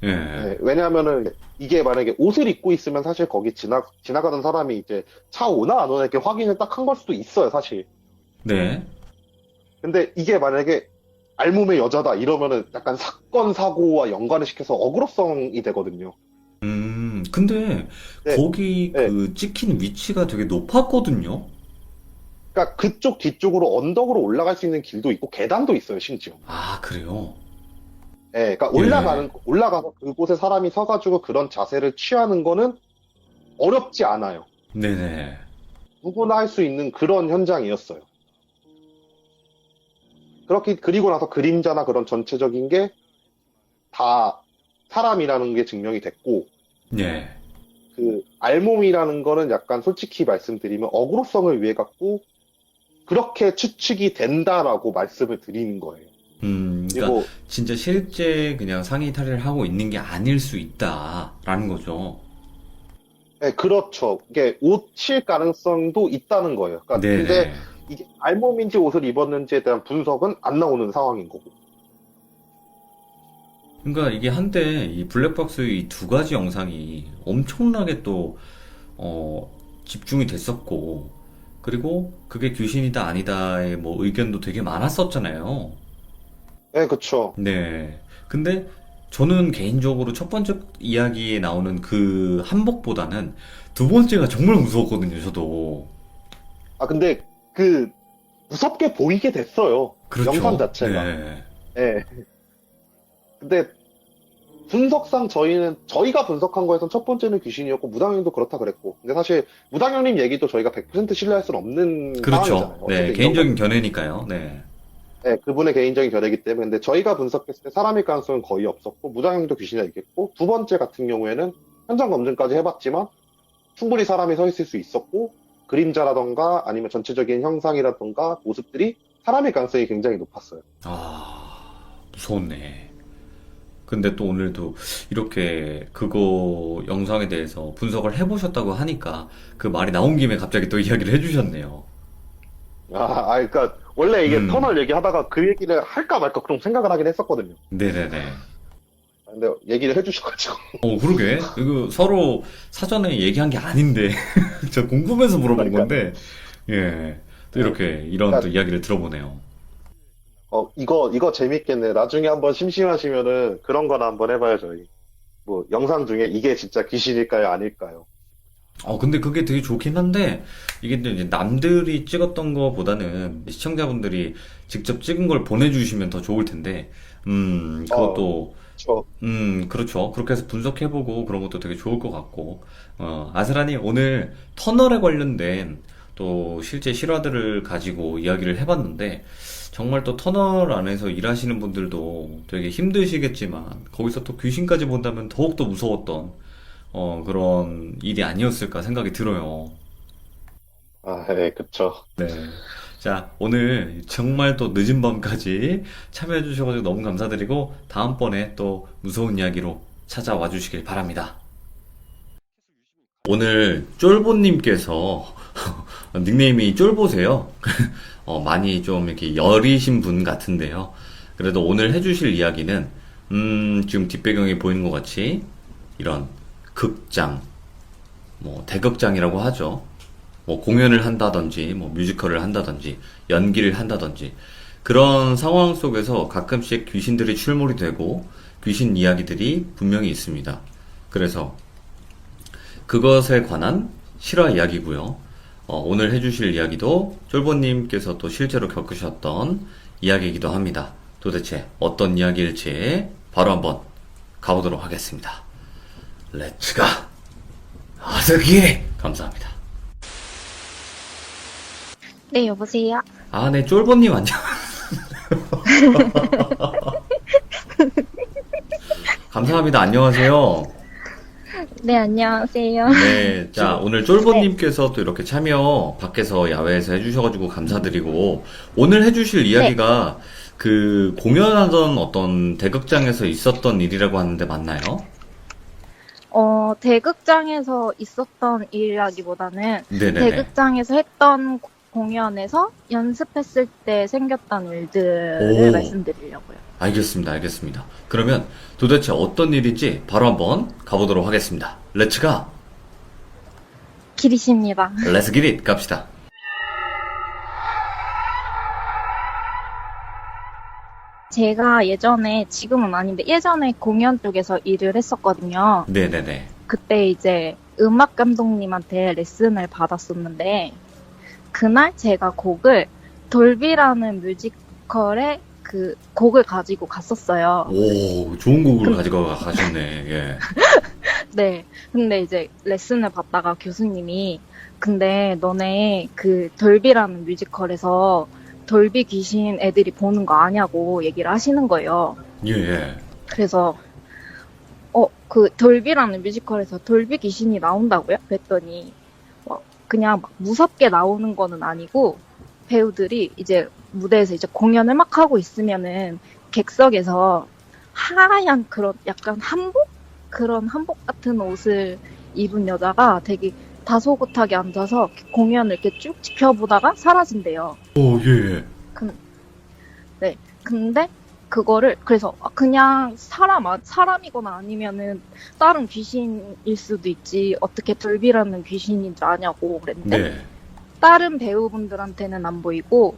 예. 네, 왜냐하면은 이게 만약에 옷을 입고 있으면 사실 거기 지나가던 사람이 이제 차 오나 안 오나 이렇게 확인을 딱 한 걸 수도 있어요, 사실. 네. 근데 이게 만약에 알몸의 여자다 이러면은 약간 사건 사고와 연관을 시켜서 억울성이 되거든요. 근데 네, 거기 네. 그 찍힌 위치가 되게 높았거든요. 그러니까 그쪽 뒤쪽으로 언덕으로 올라갈 수 있는 길도 있고 계단도 있어요, 심지어. 아, 그래요? 예, 그러니까 예. 올라가서 그곳에 사람이 서가지고 그런 자세를 취하는 거는 어렵지 않아요. 네네. 누구나 할 수 있는 그런 현장이었어요. 그리고 나서 그림자나 그런 전체적인 게 다 사람이라는 게 증명이 됐고, 예. 그 알몸이라는 거는 약간 솔직히 말씀드리면 어그로성을 위해 갖고 그렇게 추측이 된다라고 말씀을 드리는 거예요. 그러니까 그리고 진짜 실제 그냥 상의 탈의를 하고 있는 게 아닐 수 있다라는 거죠. 네, 그렇죠. 이게 옷일 가능성도 있다는 거예요. 그러니까 근데 네네. 이게 알몸인지 옷을 입었는지에 대한 분석은 안 나오는 상황인 거고. 그러니까 이게 한때 이 블랙박스의 이 두 가지 영상이 엄청나게 또 집중이 됐었고, 그리고 그게 귀신이다 아니다의 뭐 의견도 되게 많았었잖아요. 네, 그쵸. 네. 근데 저는 개인적으로 첫 번째 이야기에 나오는 그 한복보다는 두 번째가 정말 무서웠거든요, 저도. 아, 근데 그 무섭게 보이게 됐어요. 영상 그렇죠. 자체가. 네. 예. 근데 분석상 저희가 분석한 거에선 첫 번째는 귀신이었고, 무당형도 그렇다 그랬고. 근데 사실, 무당형님 얘기도 저희가 100% 신뢰할 수는 없는 그렇죠. 상황이잖아요. 네. 어쨌든 이런 개인적인 거는. 견해니까요. 네. 네, 그분의 개인적인 견해이기 때문에. 근데 저희가 분석했을 때 사람일 가능성은 거의 없었고, 무당형도 귀신이 있겠고, 두 번째 같은 경우에는 현장 검증까지 해봤지만, 충분히 사람이 서 있을 수 있었고, 그림자라던가, 아니면 전체적인 형상이라던가, 모습들이 사람일 가능성이 굉장히 높았어요. 무서웠네. 근데 또 오늘도 이렇게 그거 영상에 대해서 분석을 해보셨다고 하니까 그 말이 나온 김에 갑자기 또 이야기를 해주셨네요. 그러니까 원래 이게 음. 터널 얘기하다가 그 얘기를 할까 말까 그럼 생각을 하긴 했었거든요. 네네네. 근데 얘기를 해주셔가지고. 그러게. 이거 서로 사전에 얘기한 게 아닌데. 저 궁금해서 물어본 그러니까, 건데, 예. 또 이렇게 이런 또 그러니까 이야기를 들어보네요. 이거 재밌겠네. 나중에 한번 심심하시면은 그런 거나 한번 해봐요, 저희. 뭐, 영상 중에 이게 진짜 귀신일까요, 아닐까요? 근데 그게 되게 좋긴 한데, 이게 또 이제 남들이 찍었던 거보다는 시청자분들이 직접 찍은 걸 보내주시면 더 좋을 텐데, 그것도, 저, 그렇죠. 그렇게 해서 분석해보고 그런 것도 되게 좋을 것 같고, 아스라니 오늘 터널에 관련된 또 실제 실화들을 가지고 이야기를 해봤는데, 정말 또 터널 안에서 일하시는 분들도 되게 힘드시겠지만, 거기서 또 귀신까지 본다면 더욱더 무서웠던, 그런 일이 아니었을까 생각이 들어요. 네, 그쵸. 네. 자, 오늘 정말 또 늦은 밤까지 참여해 주셔가지고 너무 감사드리고, 다음번에 또 무서운 이야기로 찾아와 주시길 바랍니다. 오늘 쫄보님께서 닉네임이 쫄보세요. 많이 좀 이렇게 여리신 분 같은데요. 그래도 오늘 해주실 이야기는, 지금 뒷배경에 보이는 것 같이 이런 극장, 뭐 대극장이라고 하죠. 뭐 공연을 한다든지, 뭐 뮤지컬을 한다든지, 연기를 한다든지, 그런 상황 속에서 가끔씩 귀신들이 출몰이 되고, 귀신 이야기들이 분명히 있습니다. 그래서 그것에 관한 실화 이야기고요. 오늘 해주실 이야기도 쫄보님께서 또 실제로 겪으셨던 이야기이기도 합니다. 도대체 어떤 이야기일지 바로 한번 가보도록 하겠습니다. 렛츠가! 아스기! 감사합니다. 네, 여보세요? 네, 쫄보님 안녕. 감사합니다. 안녕하세요. 네, 안녕하세요. 네, 자, 오늘 쫄보님께서 또 이렇게 참여 밖에서 야외에서 해주셔가지고 감사드리고, 오늘 해주실 이야기가 그 공연하던 어떤 대극장에서 있었던 일이라고 하는데 맞나요? 대극장에서 있었던 일이라기보다는 네네네. 대극장에서 했던 공연에서 연습했을 때 생겼던 일들을 오. 말씀드리려고요. 알겠습니다, 알겠습니다. 그러면 도대체 어떤 일인지 바로 한번 가보도록 하겠습니다. 렛츠가! 길이십니다. 렛츠 기릿 갑시다. 제가 예전에, 지금은 아닌데, 예전에 공연 쪽에서 일을 했었거든요. 네네네. 그때 이제 음악 감독님한테 레슨을 받았었는데, 그날 제가 곡을 돌비라는 뮤지컬의 그 곡을 가지고 갔었어요. 오, 좋은 곡을 가지고 가셨네, 예. 네. 근데 이제 레슨을 받다가 교수님이 근데 너네 그 돌비라는 뮤지컬에서 돌비 귀신 애들이 보는 거 아냐고 얘기를 하시는 거예요. 예, 예. 그래서 그 돌비라는 뮤지컬에서 돌비 귀신이 나온다고요? 그랬더니 그냥 막 무섭게 나오는 거는 아니고 배우들이 이제 무대에서 이제 공연을 막 하고 있으면은 객석에서 하얀 그런 약간 한복? 그런 한복 같은 옷을 입은 여자가 되게 다소곳하게 앉아서 공연을 이렇게 쭉 지켜보다가 사라진대요. 오, 예, 예. 네. 근데 그거를 그래서 그냥 사람이거나 아니면은 다른 귀신일 수도 있지 어떻게 돌비라는 귀신인 줄 아냐고 그랬는데 네. 다른 배우분들한테는 안 보이고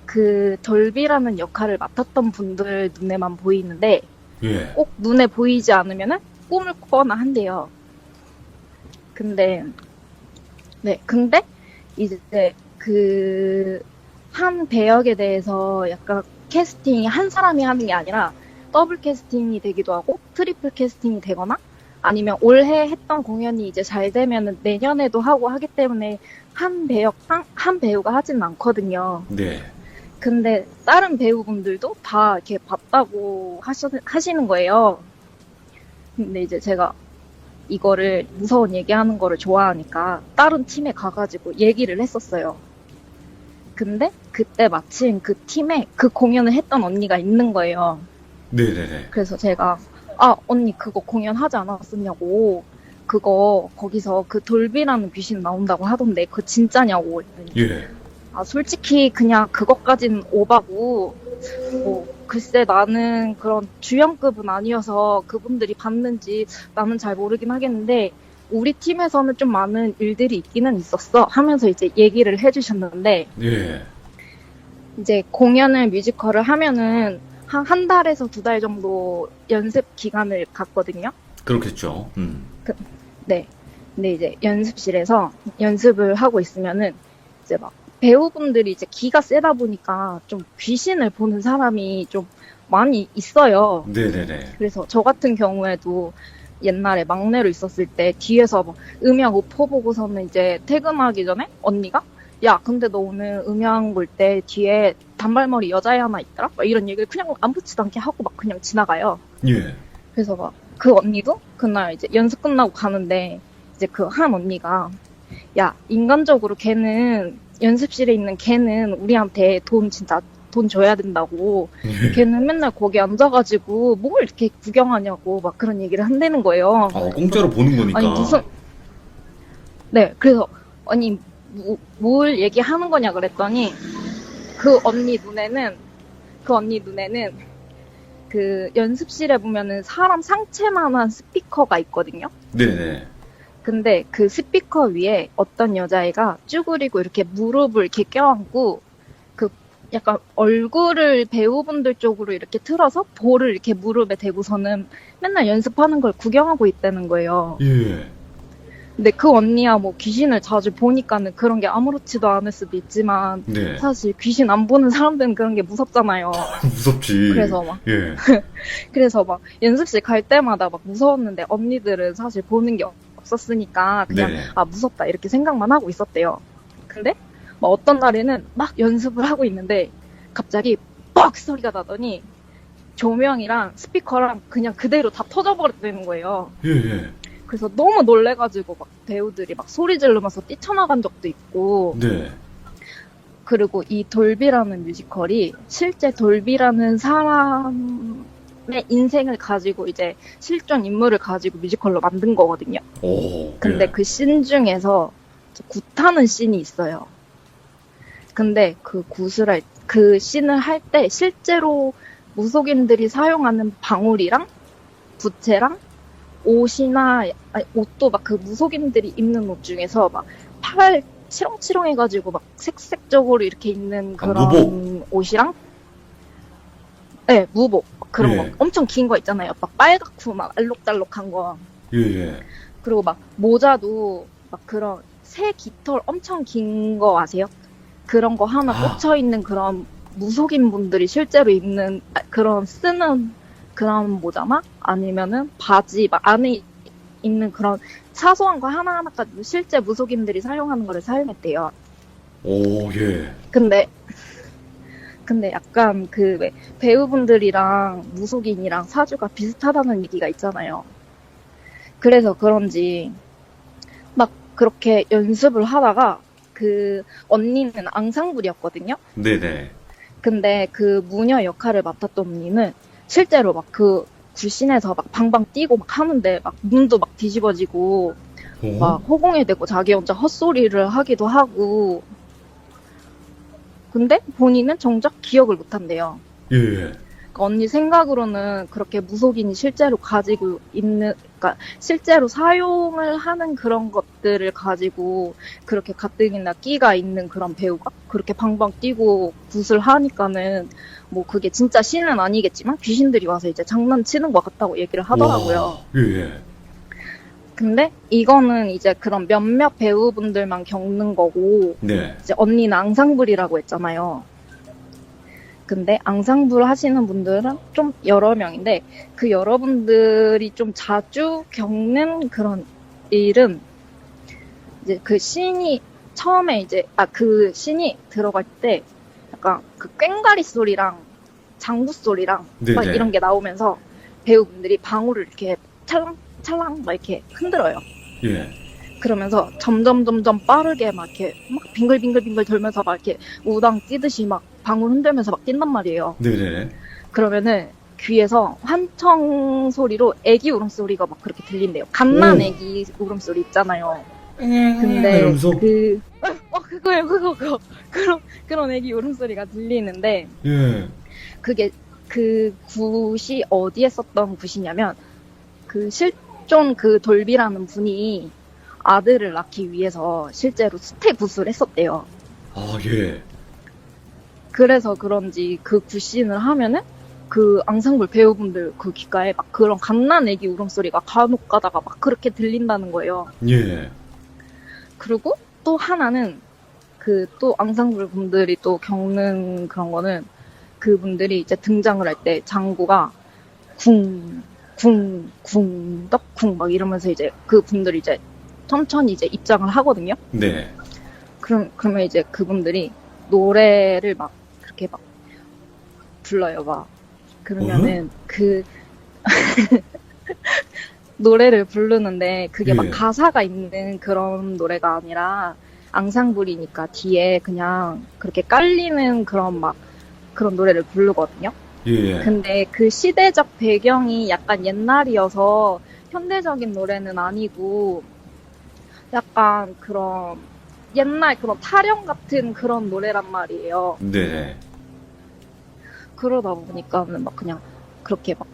그 돌비라는 역할을 맡았던 분들 눈에만 보이는데 예. 꼭 눈에 보이지 않으면은 꿈을 꾸거나 한대요. 근데 이제 그 한 배역에 대해서 약간 캐스팅이 한 사람이 하는 게 아니라 더블 캐스팅이 되기도 하고 트리플 캐스팅이 되거나 아니면 올해 했던 공연이 이제 잘 되면은 내년에도 하고 하기 때문에 한 배우가 하진 않거든요. 네. 근데 다른 배우분들도 다 이렇게 봤다고 하시는 거예요. 근데 이제 제가 이거를 무서운 얘기하는 거를 좋아하니까 다른 팀에 가가지고 얘기를 했었어요. 근데 그때 마침 그 팀에 그 공연을 했던 언니가 있는 거예요. 네네네. 그래서 제가 언니 그거 공연하지 않았었냐고 그거 거기서 그 돌비라는 귀신 나온다고 하던데 그거 진짜냐고 했더니 예. 솔직히 그냥 그것까진 오바고 글쎄 나는 그런 주연급은 아니어서 그분들이 봤는지 나는 잘 모르긴 하겠는데 우리 팀에서는 좀 많은 일들이 있기는 있었어 하면서 이제 얘기를 해주셨는데 예. 이제 공연을 뮤지컬을 하면은 한 달에서 2달 정도 연습 기간을 갖거든요. 그렇겠죠. 네. 근데 이제 연습실에서 연습을 하고 있으면은 이제 막 배우분들이 이제 기가 세다 보니까 좀 귀신을 보는 사람이 좀 많이 있어요. 네네네. 그래서 저 같은 경우에도 옛날에 막내로 있었을 때 뒤에서 막 음향 오퍼 보고서는 이제 퇴근하기 전에 언니가 야 근데 너 오늘 음향 볼 때 뒤에 단발머리 여자애 하나 있더라? 막 이런 얘기를 그냥 아무렇지도 않게 하고 막 그냥 지나가요. 예. 그래서 막 그 언니도 그날 이제 연습 끝나고 가는데 이제 그 한 언니가 야 인간적으로 걔는 연습실에 있는 걔는 우리한테 돈 줘야 된다고 예. 걔는 맨날 거기 앉아가지고 뭘 이렇게 구경하냐고 막 그런 얘기를 한다는 거예요. 공짜로 보는 거니까. 아니 그래서 아니 뭘 얘기하는 거냐 그랬더니 그 언니 눈에는 그 연습실에 보면은 사람 상체만한 스피커가 있거든요. 네네. 근데 그 스피커 위에 어떤 여자애가 쭈그리고 이렇게 무릎을 이렇게 껴안고 그 약간 얼굴을 배우분들 쪽으로 이렇게 틀어서 볼을 이렇게 무릎에 대고서는 맨날 연습하는 걸 구경하고 있다는 거예요. 예. 근데 그 언니야 뭐 귀신을 자주 보니까는 그런 게 아무렇지도 않을 수도 있지만 네. 사실 귀신 안 보는 사람들은 그런 게 무섭잖아요. 무섭지. 그래서 막 연습실 갈 때마다 막 무서웠는데 언니들은 사실 보는 게 없었으니까 그냥 네. 무섭다 이렇게 생각만 하고 있었대요. 근데 막 어떤 날에는 막 연습을 하고 있는데 갑자기 뻑 소리가 나더니 조명이랑 스피커랑 그냥 그대로 다 터져버렸다는 거예요. 예. 그래서 너무 놀래가지고 막 배우들이 막 소리 지르면서 뛰쳐나간 적도 있고. 네. 그리고 이 돌비라는 뮤지컬이 실제 돌비라는 사람의 인생을 가지고 이제 실존 인물을 가지고 뮤지컬로 만든 거거든요. 근데 그 씬 중에서 굿하는 씬이 있어요. 근데 그 씬을 할 때 실제로 무속인들이 사용하는 방울이랑 부채랑 옷도 막 그 무속인들이 입는 옷 중에서 막 팔 치렁치렁 해가지고 막 색색적으로 이렇게 있는 그런 무복. 옷이랑 네, 무복. 그런 거 엄청 긴 거 있잖아요. 막 빨갛고 막 알록달록한 거. 예. 그리고 막 모자도 막 그런 새 깃털 엄청 긴 거 아세요? 그런 거 하나 꽂혀 있는 그런 무속인 분들이 실제로 입는 그런 쓰는 그런 모자나 아니면은 바지 막 안에 있는 그런 사소한 거 하나하나까지 실제 무속인들이 사용하는 거를 사용했대요. 예. 근데 약간 그 왜 배우분들이랑 무속인이랑 사주가 비슷하다는 얘기가 있잖아요. 그래서 그런지 막 그렇게 연습을 하다가 그 언니는 앙상블이었거든요. 네네. 근데 그 무녀 역할을 맡았던 언니는 실제로 막 그 굴신에서 막 방방 뛰고 막 하는데 막 눈도 막 뒤집어지고 막 허공에 대고 자기 혼자 헛소리를 하기도 하고 근데 본인은 정작 기억을 못 한대요. 예. 언니 생각으로는 그렇게 무속인이 실제로 가지고 있는, 그러니까 실제로 사용을 하는 그런 것들을 가지고 그렇게 가뜩이나 끼가 있는 그런 배우가 그렇게 방방 뛰고 굿을 하니까는 뭐 그게 진짜 신은 아니겠지만 귀신들이 와서 이제 장난치는 것 같다고 얘기를 하더라고요. 와, 예. 근데 이거는 이제 그런 몇몇 배우분들만 겪는 거고, 네. 이제 언니는 앙상블이라고 했잖아요. 근데 앙상블 하시는 분들은 좀 여러 명인데, 그 여러분들이 좀 자주 겪는 그런 일은, 이제 그 신이, 처음에 이제, 그 신이 들어갈 때, 약간 그 꽹가리 소리랑 장구 소리랑 막 네네. 이런 게 나오면서 배우분들이 방울을 이렇게 찰랑찰랑 막 이렇게 흔들어요. 예. 그러면서 점점 빠르게 막 이렇게 막 빙글빙글 돌면서 막 이렇게 우당 뛰듯이 막 방울 흔들면서 막 뛴단 말이에요. 네네. 그러면은 귀에서 환청 소리로 애기 울음소리가 막 그렇게 들린대요. 갓난 오. 애기 울음소리 있잖아요. 근데 이러면서? 그거예요. 그런 애기 울음소리가 들리는데, 예. 그게 그 굿이 어디에 썼던 굿이냐면, 그 실존 그 돌비라는 분이 아들을 낳기 위해서 실제로 수태 굿을 했었대요. 아, 예. 그래서 그런지 그 굿신을 하면은 그 앙상블 배우분들 그 귓가에 막 그런 갓난 애기 울음소리가 간혹 가다가 막 그렇게 들린다는 거예요. 예. 그리고 또 하나는 그 또 앙상블 분들이 또 겪는 그런 거는 그분들이 이제 등장을 할 때 장구가 떡쿵 막 이러면서 이제 그 분들이 이제 천천히 이제 입장을 하거든요. 네. 그러면 이제 그분들이 노래를 막 그렇게 막 불러요, 막. 그러면은 그 노래를 부르는데 그게 막 예. 가사가 있는 그런 노래가 아니라 앙상블이니까 뒤에 그냥 그렇게 깔리는 그런 막 그런 노래를 부르거든요. 예. 근데 그 시대적 배경이 약간 옛날이어서 현대적인 노래는 아니고 약간 그런 옛날 그런 타령 같은 그런 노래란 말이에요. 네. 그러다 보니까는 막 그냥 그렇게 막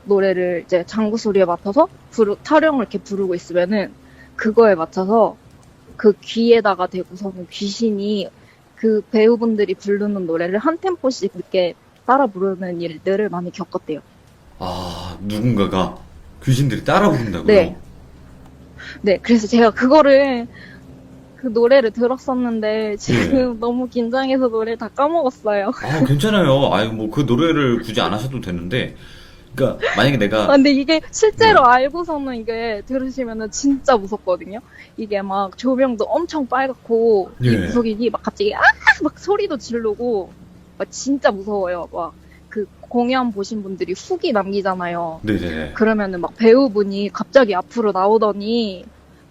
노래를 이제 장구 소리에 맞춰서 타령을 이렇게 부르고 있으면은 그거에 맞춰서 그 귀에다가 대고서는 귀신이 그 배우분들이 부르는 노래를 한 템포씩 이렇게 따라 부르는 일들을 많이 겪었대요. 아, 누군가가 귀신들이 따라 부른다고요? 네. 네, 그래서 제가 그거를 그 노래를 들었었는데 지금 너무 긴장해서 노래를 다 까먹었어요. 아, 괜찮아요. 아유, 뭐 그 노래를 굳이 안 하셔도 되는데. 그러니까 만약에 내가 근데 이게 실제로 네. 알고서는 이게 들으시면은 진짜 무섭거든요. 이게 막 조명도 엄청 빨갛고 이 예. 무속인이 막 갑자기 막 소리도 지르고 막 진짜 무서워요. 막 그 공연 보신 분들이 후기 남기잖아요. 네네. 그러면은 막 배우분이 갑자기 앞으로 나오더니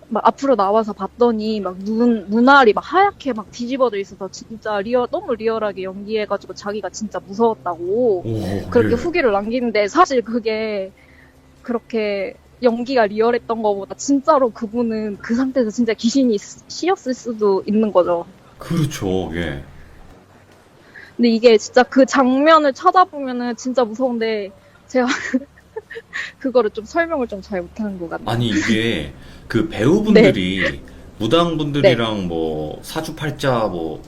막 앞으로 나와서 봤더니 막 눈알이 막 하얗게 막 뒤집어져 있어서 진짜 너무 리얼하게 연기해가지고 자기가 진짜 무서웠다고 오, 그렇게 예. 후기를 남기는데 사실 그게 그렇게 연기가 리얼했던 것보다 진짜로 그분은 그 상태에서 진짜 귀신이 씌었을 수도 있는 거죠. 그렇죠. 예. 근데 이게 진짜 그 장면을 찾아보면은 진짜 무서운데 제가 그거를 좀 설명을 좀 잘 못하는 것 같네요. 아니, 이게 그 배우분들이 무당분들이랑 뭐 사주팔자 뭐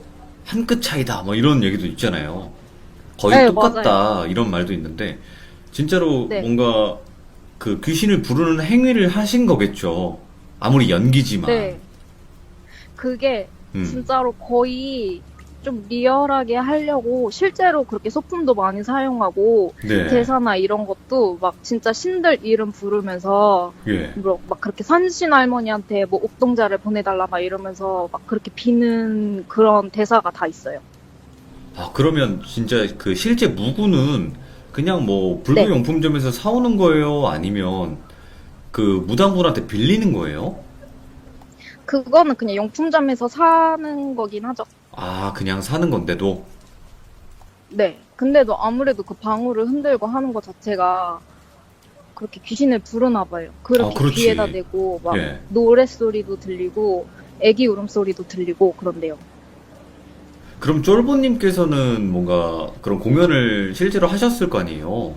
한 끗 차이다 뭐 이런 얘기도 있잖아요. 거의 네, 똑같다 이런 말도 있는데 진짜로 네. 뭔가 그 귀신을 부르는 행위를 하신 거겠죠. 아무리 연기지만. 네. 그게 음. 진짜로 거의 좀 리얼하게 하려고 실제로 그렇게 소품도 많이 사용하고 네. 대사나 이런 것도 막 진짜 신들 이름 부르면서 예. 뭐 막 그렇게 산신 할머니한테 뭐 옥동자를 보내달라 막 이러면서 막 그렇게 비는 그런 대사가 다 있어요. 아, 그러면 진짜 그 실제 무구는 그냥 뭐 네. 불구용품점에서 사오는 거예요? 아니면 그 무당분한테 빌리는 거예요? 그거는 그냥 용품점에서 사는 거긴 하죠. 아, 그냥 사는 건데도? 네. 근데도 아무래도 그 방울을 흔들고 하는 것 자체가 그렇게 귀신을 부르나 봐요. 그렇게 그렇지. 귀에다 대고 막 예. 노랫소리도 들리고 애기 울음소리도 들리고 그런데요. 그럼 쫄보님께서는 뭔가 그런 공연을 실제로 하셨을 거 아니에요?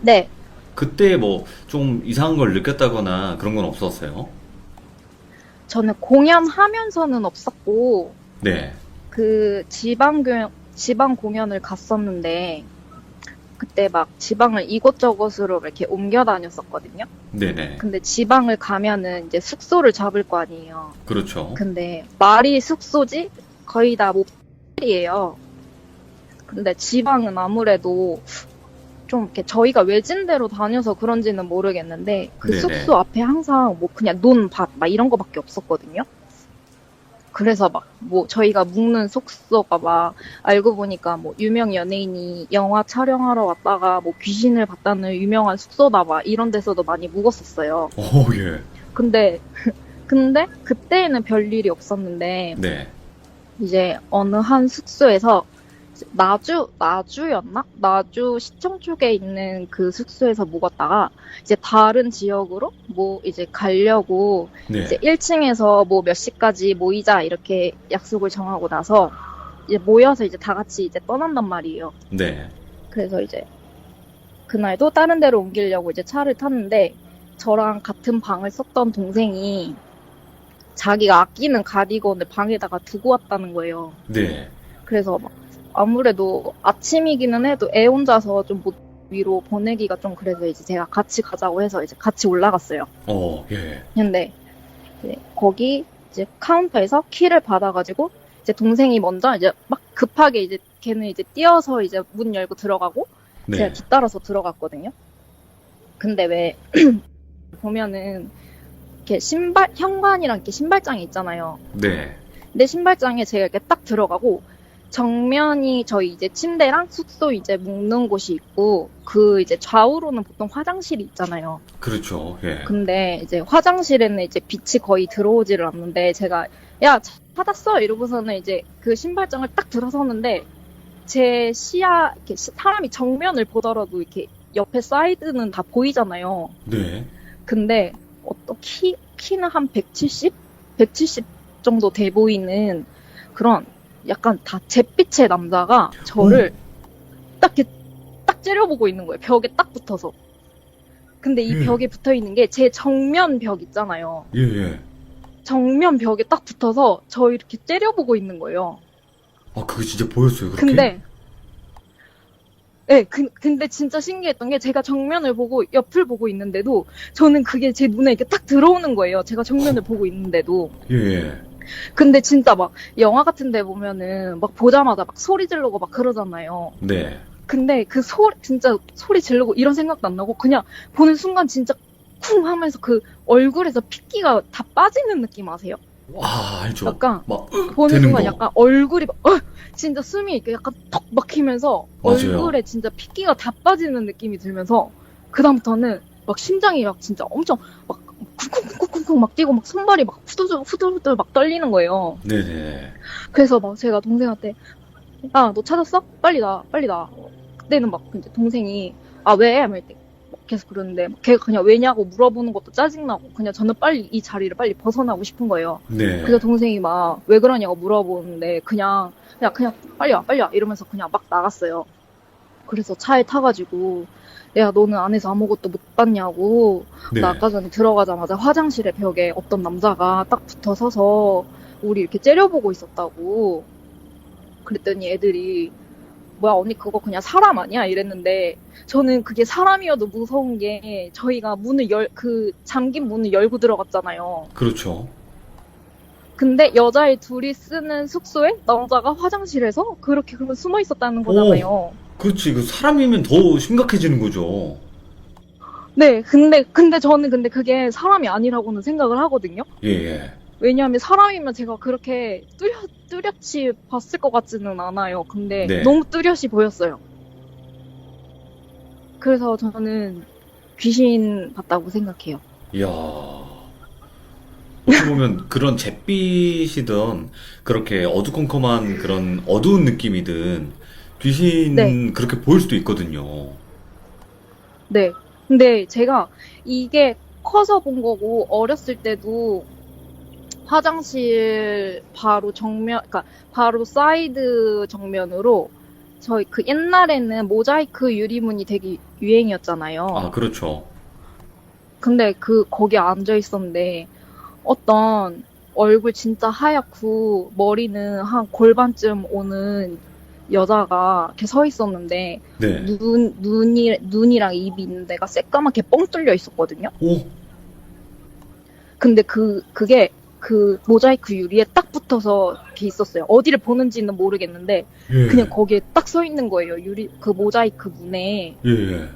네, 그때 뭐 좀 이상한 걸 느꼈다거나 그런 건 없었어요? 저는 공연하면서는 없었고, 네. 그 지방 공연을 갔었는데, 그때 막 지방을 이곳저곳으로 이렇게 옮겨 다녔었거든요. 네네. 근데 지방을 가면은 이제 숙소를 잡을 거 아니에요. 그렇죠. 근데 말이 숙소지 거의 다 모텔이에요. 근데 지방은 아무래도 좀 이렇게 저희가 외진데로 다녀서 그런지는 모르겠는데 그 네네. 숙소 앞에 항상 뭐 그냥 논밭 막 이런 거밖에 없었거든요. 그래서 막 뭐 저희가 묵는 숙소가 막 알고 보니까 뭐 유명 연예인이 영화 촬영하러 왔다가 뭐 귀신을 봤다는 유명한 숙소다 막 이런 데서도 많이 묵었었어요. 예. 근데 그때는 별일이 없었는데 네. 이제 어느 한 숙소에서 나주였나? 나주 시청 쪽에 있는 그 숙소에서 묵었다가 이제 다른 지역으로 뭐 이제 가려고 이제 네. 1층에서 뭐 몇 시까지 모이자 이렇게 약속을 정하고 나서 이제 모여서 이제 다 같이 이제 떠난단 말이에요. 네. 그래서 이제 그날도 다른 데로 옮기려고 이제 차를 탔는데 저랑 같은 방을 썼던 동생이 자기가 아끼는 가디건을 방에다가 두고 왔다는 거예요. 네. 그래서 막 아무래도 아침이기는 해도 애 혼자서 좀 못 위로 보내기가 좀 그래서 이제 제가 같이 가자고 해서 이제 같이 올라갔어요. 예. 근데 이제 거기 이제 카운터에서 키를 받아가지고 이제 동생이 먼저 이제 막 급하게 이제 걔는 이제 뛰어서 이제 문 열고 들어가고 제가 네. 뒤따라서 들어갔거든요. 근데 왜 보면은 이렇게 현관이랑 이렇게 신발장이 있잖아요. 네. 근데 신발장에 제가 이렇게 딱 들어가고 정면이 저희 이제 침대랑 숙소 이제 묵는 곳이 있고 그 이제 좌우로는 보통 화장실이 있잖아요. 그렇죠. 예. 근데 이제 화장실에는 이제 빛이 거의 들어오지를 않는데 제가 야 찾았어 이러고서는 이제 그 신발장을 딱 들어서는데 제 시야 이렇게 사람이 정면을 보더라도 이렇게 옆에 사이드는 다 보이잖아요. 네. 근데 어떤 키는 한 170 정도 돼 보이는 그런 약간 다 잿빛의 남자가 저를 딱 이렇게 딱 째려보고 있는 거예요. 벽에 딱 붙어서. 근데 이 벽에 붙어 있는 게 제 정면 벽 있잖아요. 예. 정면 벽에 딱 붙어서 저 이렇게 째려보고 있는 거예요. 아, 그게 진짜 보였어요, 그렇게? 근데 네, 근데 진짜 신기했던 게 제가 정면을 보고 옆을 보고 있는데도 저는 그게 제 눈에 이렇게 딱 들어오는 거예요. 제가 정면을 보고 있는데도. 예. 근데 진짜 막 영화 같은 데 보면은 막 보자마자 막 소리 지르고 막 그러잖아요. 네. 근데 그 진짜 소리 지르고 이런 생각도 안 나고 그냥 보는 순간 진짜 쿵 하면서 그 얼굴에서 핏기가 다 빠지는 느낌 아세요? 아, 알죠. 약간 막, 보는 되는 순간 거. 약간 얼굴이 막, 진짜 숨이 이렇게 약간 턱 막히면서 맞아요. 얼굴에 진짜 핏기가 다 빠지는 느낌이 들면서 그다음부터는 막 심장이 막 진짜 엄청 막 쿵쿵쿵쿵쿵 막 뛰고 막 손발이 막 후들후들 막 떨리는 거예요. 네네. 그래서 막 제가 동생한테 야, 너 찾았어? 빨리 나, 빨리 나. 그때는 막 이제 동생이 아, 왜? 막 이렇게 막 계속 그러는데 막 걔가 그냥 왜냐고 물어보는 것도 짜증나고 그냥 저는 빨리 이 자리를 빨리 벗어나고 싶은 거예요. 네. 그래서 동생이 막 왜 그러냐고 물어보는데 그냥 빨리 와 이러면서 그냥 막 나갔어요. 그래서 차에 타가지고 야, 너는 안에서 아무것도 못 봤냐고. 네. 나 아까 전에 들어가자마자 화장실에 벽에 어떤 남자가 딱 붙어 서서 우리 이렇게 째려보고 있었다고. 그랬더니 애들이 뭐야 언니 그거 그냥 사람 아니야 이랬는데 저는 그게 사람이어도 무서운 게 저희가 그 잠긴 문을 열고 들어갔잖아요. 그렇죠. 근데 여자애 둘이 쓰는 숙소에 남자가 화장실에서 그렇게 그러면 숨어 있었다는 거잖아요. 그렇지. 그 사람이면 더 심각해지는 거죠. 네, 근데 저는 그게 사람이 아니라고는 생각을 하거든요. 예. 왜냐하면 사람이면 제가 그렇게 뚜렷이 봤을 것 같지는 않아요. 근데 네. 너무 뚜렷이 보였어요. 그래서 저는 귀신 봤다고 생각해요. 이야. 어떻게 보면 그런 잿빛이든 그렇게 어두컴컴한 그런 어두운 느낌이든 귀신 네. 그렇게 보일 수도 있거든요. 네. 근데 제가 이게 커서 본 거고 어렸을 때도 화장실 바로 정면, 그러니까 바로 사이드 정면으로 저희 그 옛날에는 모자이크 유리문이 되게 유행이었잖아요. 아, 그렇죠. 근데 거기 앉아 있었는데 어떤 얼굴 진짜 하얗고 머리는 한 골반쯤 오는 여자가 이렇게 서 있었는데 네. 눈이랑 입이 있는 데가 새까맣게 뻥 뚫려 있었거든요. 오, 근데 그게 그 모자이크 유리에 딱 붙어서 이렇게 있었어요. 어디를 보는지는 모르겠는데 예. 그냥 거기에 딱 서 있는 거예요. 그 모자이크 문에. 예, 예.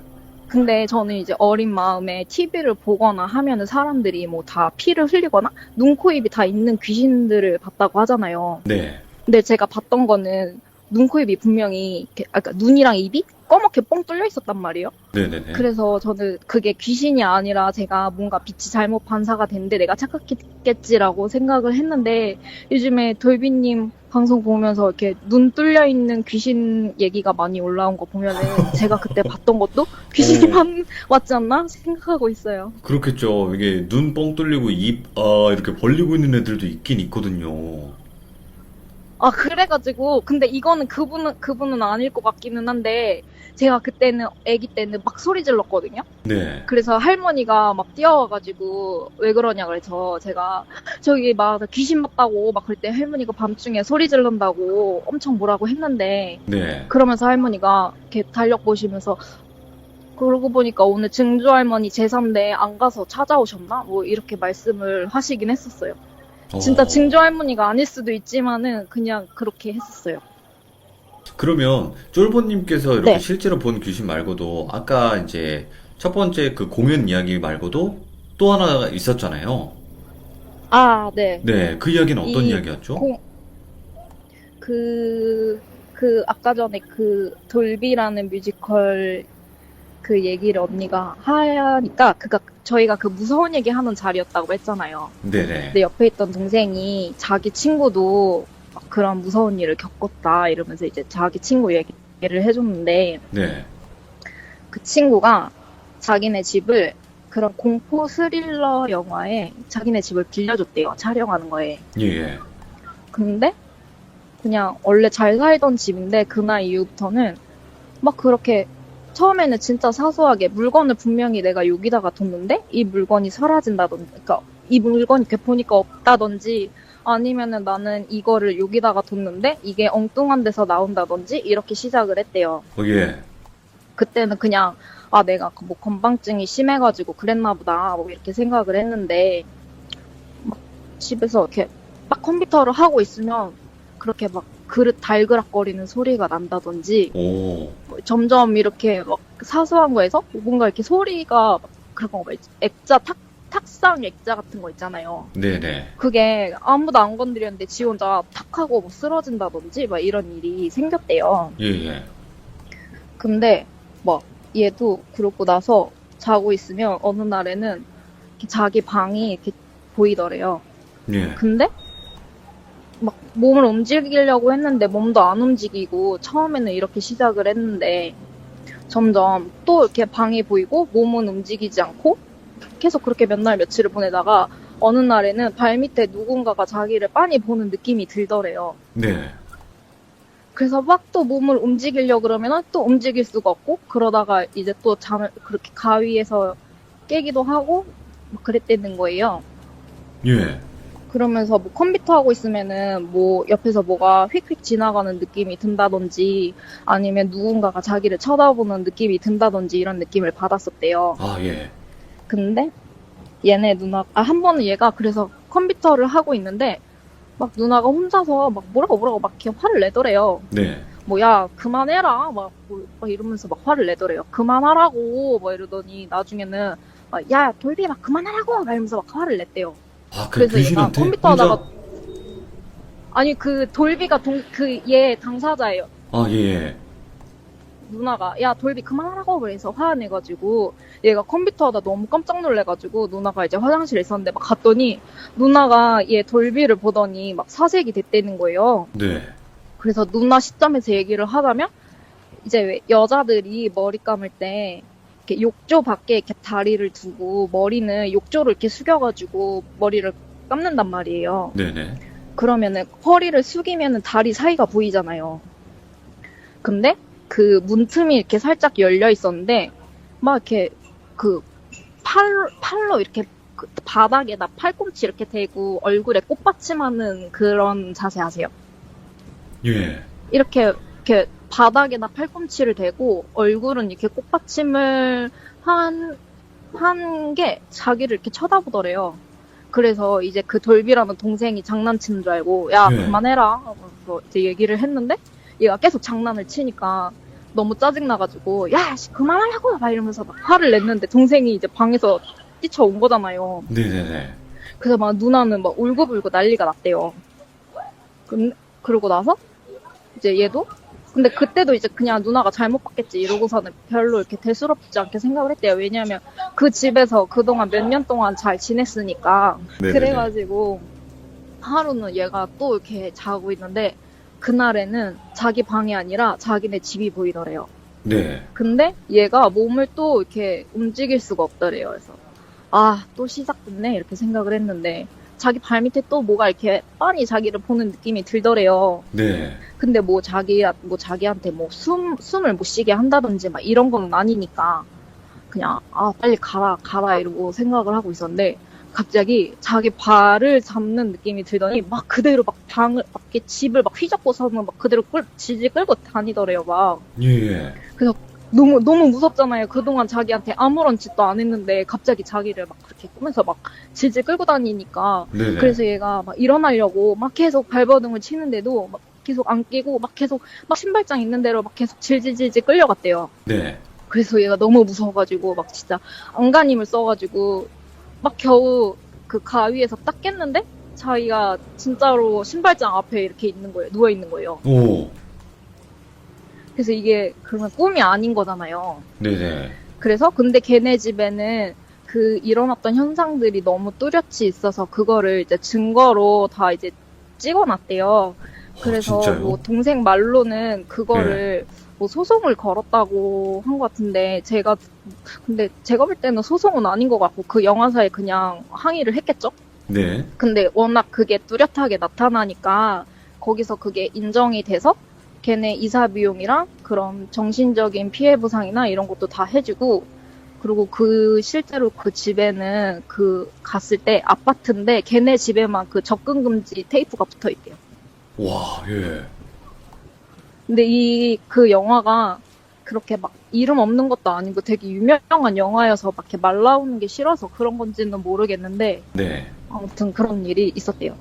근데 저는 이제 어린 마음에 TV를 보거나 하면은 사람들이 뭐 다 피를 흘리거나 눈, 코, 입이 다 있는 귀신들을 봤다고 하잖아요. 네. 근데 제가 봤던 거는 눈, 코, 입이 분명히 이렇게, 그러니까 눈이랑 입이 꺼멓게 뻥 뚫려 있었단 말이에요. 네네네. 그래서 저는 그게 귀신이 아니라 제가 뭔가 빛이 잘못 반사가 됐는데 내가 착각했겠지라고 생각을 했는데 요즘에 돌비님 방송 보면서 이렇게 눈 뚫려 있는 귀신 얘기가 많이 올라온 거 보면은 제가 그때 봤던 것도 귀신이 왔지 않나 생각하고 있어요. 그렇겠죠. 이게 눈 뻥 뚫리고 입, 이렇게 벌리고 있는 애들도 있긴 있거든요. 아, 그래가지고, 근데 이거는 그분은 아닐 것 같기는 한데, 제가 그때는, 아기 때는 막 소리 질렀거든요? 네. 그래서 할머니가 막 뛰어와가지고, 왜 그러냐 그래서 제가, 저기 막 나 귀신 봤다고, 막 그럴 때 할머니가 밤중에 소리 지른다고 엄청 뭐라고 했는데, 네. 그러면서 할머니가 이렇게 달력 보시면서, 그러고 보니까 오늘 증조 할머니 제사인데 안 가서 찾아오셨나? 뭐 이렇게 말씀을 하시긴 했었어요. 진짜 증조 할머니가 아닐 수도 있지만은 그냥 그렇게 했었어요. 그러면 쫄보님께서 이렇게 네. 실제로 본 귀신 말고도 아까 이제 첫 번째 그 공연 이야기 말고도 또 하나 있었잖아요. 아, 네. 네, 그 이야기는 어떤 이 이야기였죠? 아까 전에 그 돌비라는 뮤지컬 그 얘기를 언니가 하니까 저희가 그 무서운 얘기 하는 자리였다고 했잖아요. 네네. 근데 옆에 있던 동생이 자기 친구도 막 그런 무서운 일을 겪었다 이러면서 이제 자기 친구 얘기를 해줬는데 네. 그 친구가 자기네 집을 그런 공포 스릴러 영화에 자기네 집을 빌려줬대요. 촬영하는 거에. 예, 예. 근데 그냥 원래 잘 살던 집인데 그날 이후부터는 막 그렇게 처음에는 진짜 사소하게 물건을 분명히 내가 여기다가 뒀는데 이 물건이 사라진다든지 그러니까 이 물건이 이렇게 보니까 없다든지 아니면은 나는 이거를 여기다가 뒀는데 이게 엉뚱한 데서 나온다든지 이렇게 시작을 했대요. 예. 그때는 그냥 내가 뭐 건방증이 심해가지고 그랬나 보다 뭐 이렇게 생각을 했는데 막 집에서 이렇게 막 컴퓨터를 하고 있으면 그렇게 막 그릇 달그락거리는 소리가 난다든지 오. 점점 이렇게 막 사소한 거에서 뭔가 이렇게 소리가 막 그런 거 있지. 탁상 액자 같은 거 있잖아요. 네네. 그게 아무도 안 건드렸는데 지 혼자 탁 하고 뭐 쓰러진다든지 막 이런 일이 생겼대요. 예, 예. 근데 막 얘도 그러고 나서 자고 있으면 어느 날에는 이렇게 자기 방이 이렇게 보이더래요. 예. 근데 막 몸을 움직이려고 했는데 몸도 안 움직이고 처음에는 이렇게 시작을 했는데 점점 또 이렇게 방이 보이고 몸은 움직이지 않고 계속 그렇게 몇 날 며칠을 보내다가 어느 날에는 발밑에 누군가가 자기를 빤히 보는 느낌이 들더래요. 네. 그래서 막 또 몸을 움직이려고 그러면 또 움직일 수가 없고 그러다가 이제 또 잠을 그렇게 가위에서 깨기도 하고 막 그랬다는 거예요. 예. 그러면서 뭐 컴퓨터 하고 있으면은 뭐 옆에서 뭐가 휙휙 지나가는 느낌이 든다든지 아니면 누군가가 자기를 쳐다보는 느낌이 든다든지 이런 느낌을 받았었대요. 아, 예. 근데 얘네 한 번은 얘가 그래서 컴퓨터를 하고 있는데 막 누나가 혼자서 막 뭐라고 막 이렇게 화를 내더래요. 네. 야, 그만해라. 막 이러면서 막 화를 내더래요. 그만하라고. 막 이러더니 나중에는 야, 돌비 막 그만하라고. 막 이러면서 막 화를 냈대요. 아, 그 그래서 얘가 귀신한테 컴퓨터 혼자. 하다가 아니 그 돌비가 얘 당사자예요. 아, 예, 예. 누나가 야 돌비 그만하라고 그래서 화내가지고 얘가 컴퓨터 하다 너무 깜짝 놀래가지고 누나가 이제 화장실에 있었는데 막 갔더니 누나가 얘 돌비를 보더니 막 사색이 됐다는 거예요. 네. 그래서 누나 시점에서 얘기를 하자면 이제 왜 여자들이 머리 감을 때 이렇게 욕조 밖에 이렇게 다리를 두고 머리는 욕조를 이렇게 숙여가지고 머리를 감는단 말이에요. 네네. 그러면은 허리를 숙이면은 다리 사이가 보이잖아요. 근데 그 문틈이 이렇게 살짝 열려 있었는데 막 이렇게 그 팔로 이렇게 그 바닥에다 팔꿈치 이렇게 대고 얼굴에 꽃받침하는 그런 자세 아세요? 예. 이렇게 바닥에다 팔꿈치를 대고 얼굴은 이렇게 꽃받침을 한 게 자기를 이렇게 쳐다보더래요. 그래서 이제 그 돌비라는 동생이 장난치는 줄 알고 야 네. 그만해라 하면서 이제 얘기를 했는데 얘가 계속 장난을 치니까 너무 짜증나가지고 야 씨, 그만하라고 막 이러면서 막 화를 냈는데 동생이 이제 방에서 뛰쳐온 거잖아요. 네네네. 그래서 막 누나는 막 울고불고 난리가 났대요. 그러고 나서 이제 얘도 근데 그때도 이제 그냥 누나가 잘못 봤겠지 이러고서는 별로 이렇게 대수롭지 않게 생각을 했대요. 왜냐하면 그 집에서 그동안 몇 년 동안 잘 지냈으니까. 네네네. 그래가지고 하루는 얘가 또 이렇게 자고 있는데 그날에는 자기 방이 아니라 자기네 집이 보이더래요. 네. 근데 얘가 몸을 또 이렇게 움직일 수가 없더래요. 그래서 아, 또 시작됐네 이렇게 생각을 했는데 자기 발밑에 또 뭐가 이렇게 빤히 자기를 보는 느낌이 들더래요. 네. 근데 뭐 자기한테 뭐 숨을 못 쉬게 한다든지 막 이런 건 아니니까 그냥 아 빨리 가라 이러고 생각을 하고 있었는데 갑자기 자기 발을 잡는 느낌이 들더니 막 그대로 막 방을 막 이렇게 집을 막 휘젓고서는 막 그대로 질질 끌고 다니더래요 막. 예. 그래서 너무 무섭잖아요. 그동안 자기한테 아무런 짓도 안 했는데 갑자기 자기를 막 그렇게 꾸면서 막 질질 끌고 다니니까 네네. 그래서 얘가 막 일어나려고 막 계속 발버둥을 치는데도 막 계속 안 깨고 막 계속 막 신발장 있는 대로 막 계속 질질질질 끌려갔대요. 네. 그래서 얘가 너무 무서워가지고 막 진짜 안간힘을 써가지고 막 겨우 그 가위에서 딱 깼는데 자기가 진짜로 신발장 앞에 이렇게 있는 거예요. 누워 있는 거예요. 오. 그래서 이게 그러면 꿈이 아닌 거잖아요. 네네. 그래서 근데 걔네 집에는 그 일어났던 현상들이 너무 뚜렷이 있어서 그거를 이제 증거로 다 이제 찍어놨대요. 그래서 진짜요? 뭐 동생 말로는 그거를 뭐 소송을 걸었다고 한 것 같은데 근데 제가 볼 때는 소송은 아닌 것 같고 그 영화사에 그냥 항의를 했겠죠? 네. 근데 워낙 그게 뚜렷하게 나타나니까 거기서 그게 인정이 돼서 걔네 이사 비용이랑 그런 정신적인 피해 보상이나 이런 것도 다 해주고 그리고 실제로 그 집에는 갔을 때 아파트인데 걔네 집에만 그 접근 금지 테이프가 붙어 있대요. 와, 예. 근데 그 영화가 그렇게 막 이름 없는 것도 아니고 되게 유명한 영화여서 막 이렇게 말 나오는 게 싫어서 그런 건지는 모르겠는데 네. 아무튼 그런 일이 있었대요.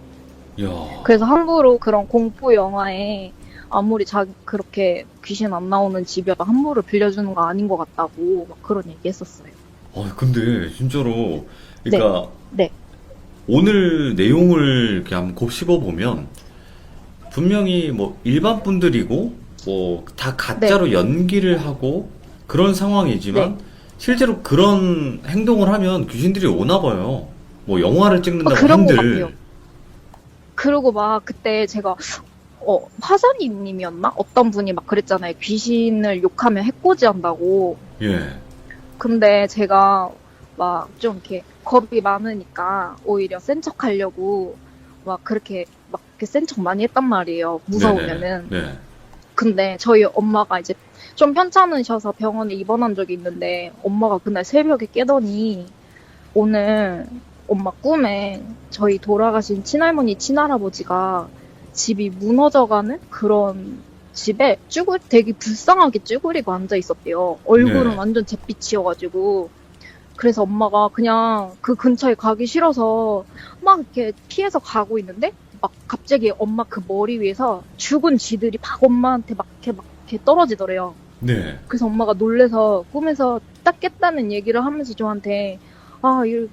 야. 그래서 함부로 그런 공포 영화에 아무리 그렇게 귀신 안 나오는 집이어도 함부로 빌려주는 거 아닌 것 같다고 막 그런 얘기 했었어요. 근데 진짜로 그러니까 네. 오늘 내용을 이렇게 한번 곱씹어 보면 분명히 뭐 일반 분들이고 뭐 다 가짜로 연기를 하고 그런 상황이지만 실제로 그런 행동을 하면 귀신들이 오나 봐요. 뭐 영화를 찍는다고 그런 것 한들. 같아요. 그리고 막 그때 제가 화사님님이었나? 어떤 분이 막 그랬잖아요. 귀신을 욕하면 해코지 한다고. 예. 근데 제가 막 좀 이렇게 겁이 많으니까 오히려 센 척 하려고 막 그렇게 막 센 척 많이 했단 말이에요. 무서우면은. 네. 근데 저희 엄마가 이제 좀 편찮으셔서 병원에 입원한 적이 있는데 엄마가 그날 새벽에 깨더니 오늘 엄마 꿈에 저희 돌아가신 친할머니 친할아버지가 집이 무너져가는 그런 집에 되게 불쌍하게 쭈그리고 앉아 있었대요. 얼굴은 네. 완전 잿빛이어가지고. 그래서 엄마가 그냥 그 근처에 가기 싫어서 막 이렇게 피해서 가고 있는데 막 갑자기 엄마 그 머리 위에서 죽은 쥐들이 막 엄마한테 막 이렇게 떨어지더래요. 네. 그래서 엄마가 놀래서 꿈에서 딱 깼다는 얘기를 하면서 저한테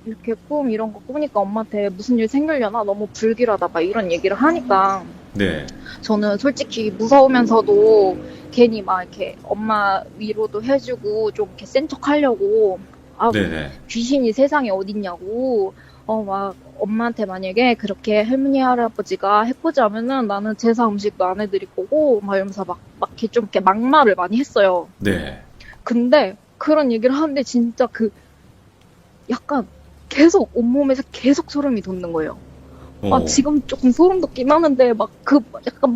이렇게 꿈 이런 거 꾸니까 엄마한테 무슨 일 생기려나 너무 불길하다 막 이런 얘기를 하니까 네. 저는 솔직히 무서우면서도 괜히 막 이렇게 엄마 위로도 해주고 좀 이렇게 센 척 하려고 네네. 귀신이 세상에 어딨냐고 막 엄마한테 만약에 그렇게 할머니 할아버지가 해코지 하면은 나는 제사 음식도 안 해드릴 거고 막 이러면서 막 이렇게 좀 이렇게 막말을 많이 했어요. 네. 근데 그런 얘기를 하는데 진짜 약간 계속 온몸에서 계속 소름이 돋는 거예요. 아, 지금 조금 소름 돋긴 하는데, 막 그, 약간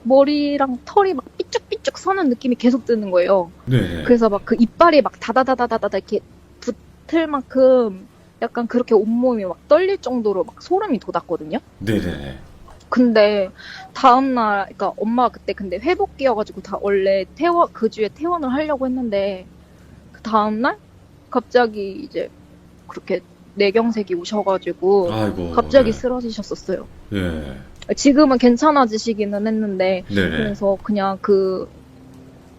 머리랑 털이 막 삐쭉삐쭉 서는 느낌이 계속 드는 거예요. 네. 그래서 막 그 이빨이 막 다다다다다다 이렇게 붙을 만큼 약간 그렇게 온몸이 막 떨릴 정도로 막 소름이 돋았거든요. 네네. 근데 다음날, 그러니까 엄마가 그때 근데 회복기여가지고 다 원래 그 주에 퇴원을 하려고 했는데, 그 다음날 갑자기 이제 그렇게 뇌경색이 오셔가지고 아이고. 갑자기 네. 쓰러지셨었어요. 예. 지금은 괜찮아지시기는 했는데, 네네. 그래서 그냥 그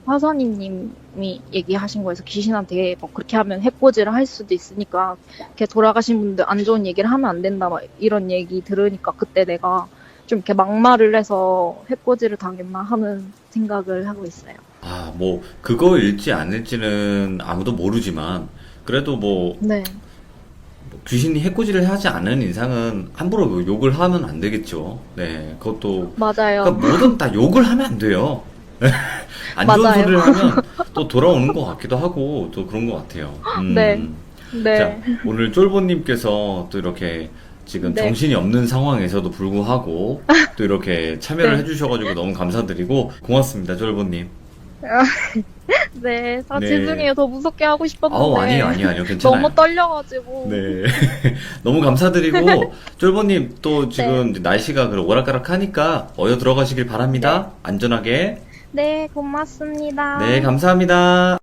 화사님이 얘기하신 거에서 귀신한테 뭐 그렇게 하면 해코지를 할 수도 있으니까 이렇게 돌아가신 분들 안 좋은 얘기를 하면 안 된다 막 이런 얘기 들으니까 그때 내가 좀 이렇게 막말을 해서 해코지를 당했나 하는 생각을 하고 있어요. 아, 뭐, 그거 읽지 않을지는 아무도 모르지만, 그래도 뭐, 네, 귀신이 해코지를 하지 않은 이상은 함부로 그 욕을 하면 안 되겠죠. 네, 그것도, 맞아요. 그러니까 뭐든 다 욕을 하면 안 돼요. 안 좋은 맞아요. 소리를 하면 또 돌아오는 것 같기도 하고, 또 그런 것 같아요. 네. 네. 자, 오늘 쫄보님께서 또 이렇게 지금 네. 정신이 없는 상황에서도 불구하고 또 이렇게 참여를 네. 해주셔가지고 너무 감사드리고 고맙습니다, 쫄보님. 네, 아, 네. 죄송해요. 더 무섭게 하고 싶었는데. 아우, 아니요, 괜찮아요. 너무 떨려가지고. 네. 너무 감사드리고, 쫄보님 또 지금 이제 날씨가 그래 오락가락하니까 어여 들어가시길 바랍니다. 안전하게. 네, 고맙습니다. 네, 감사합니다.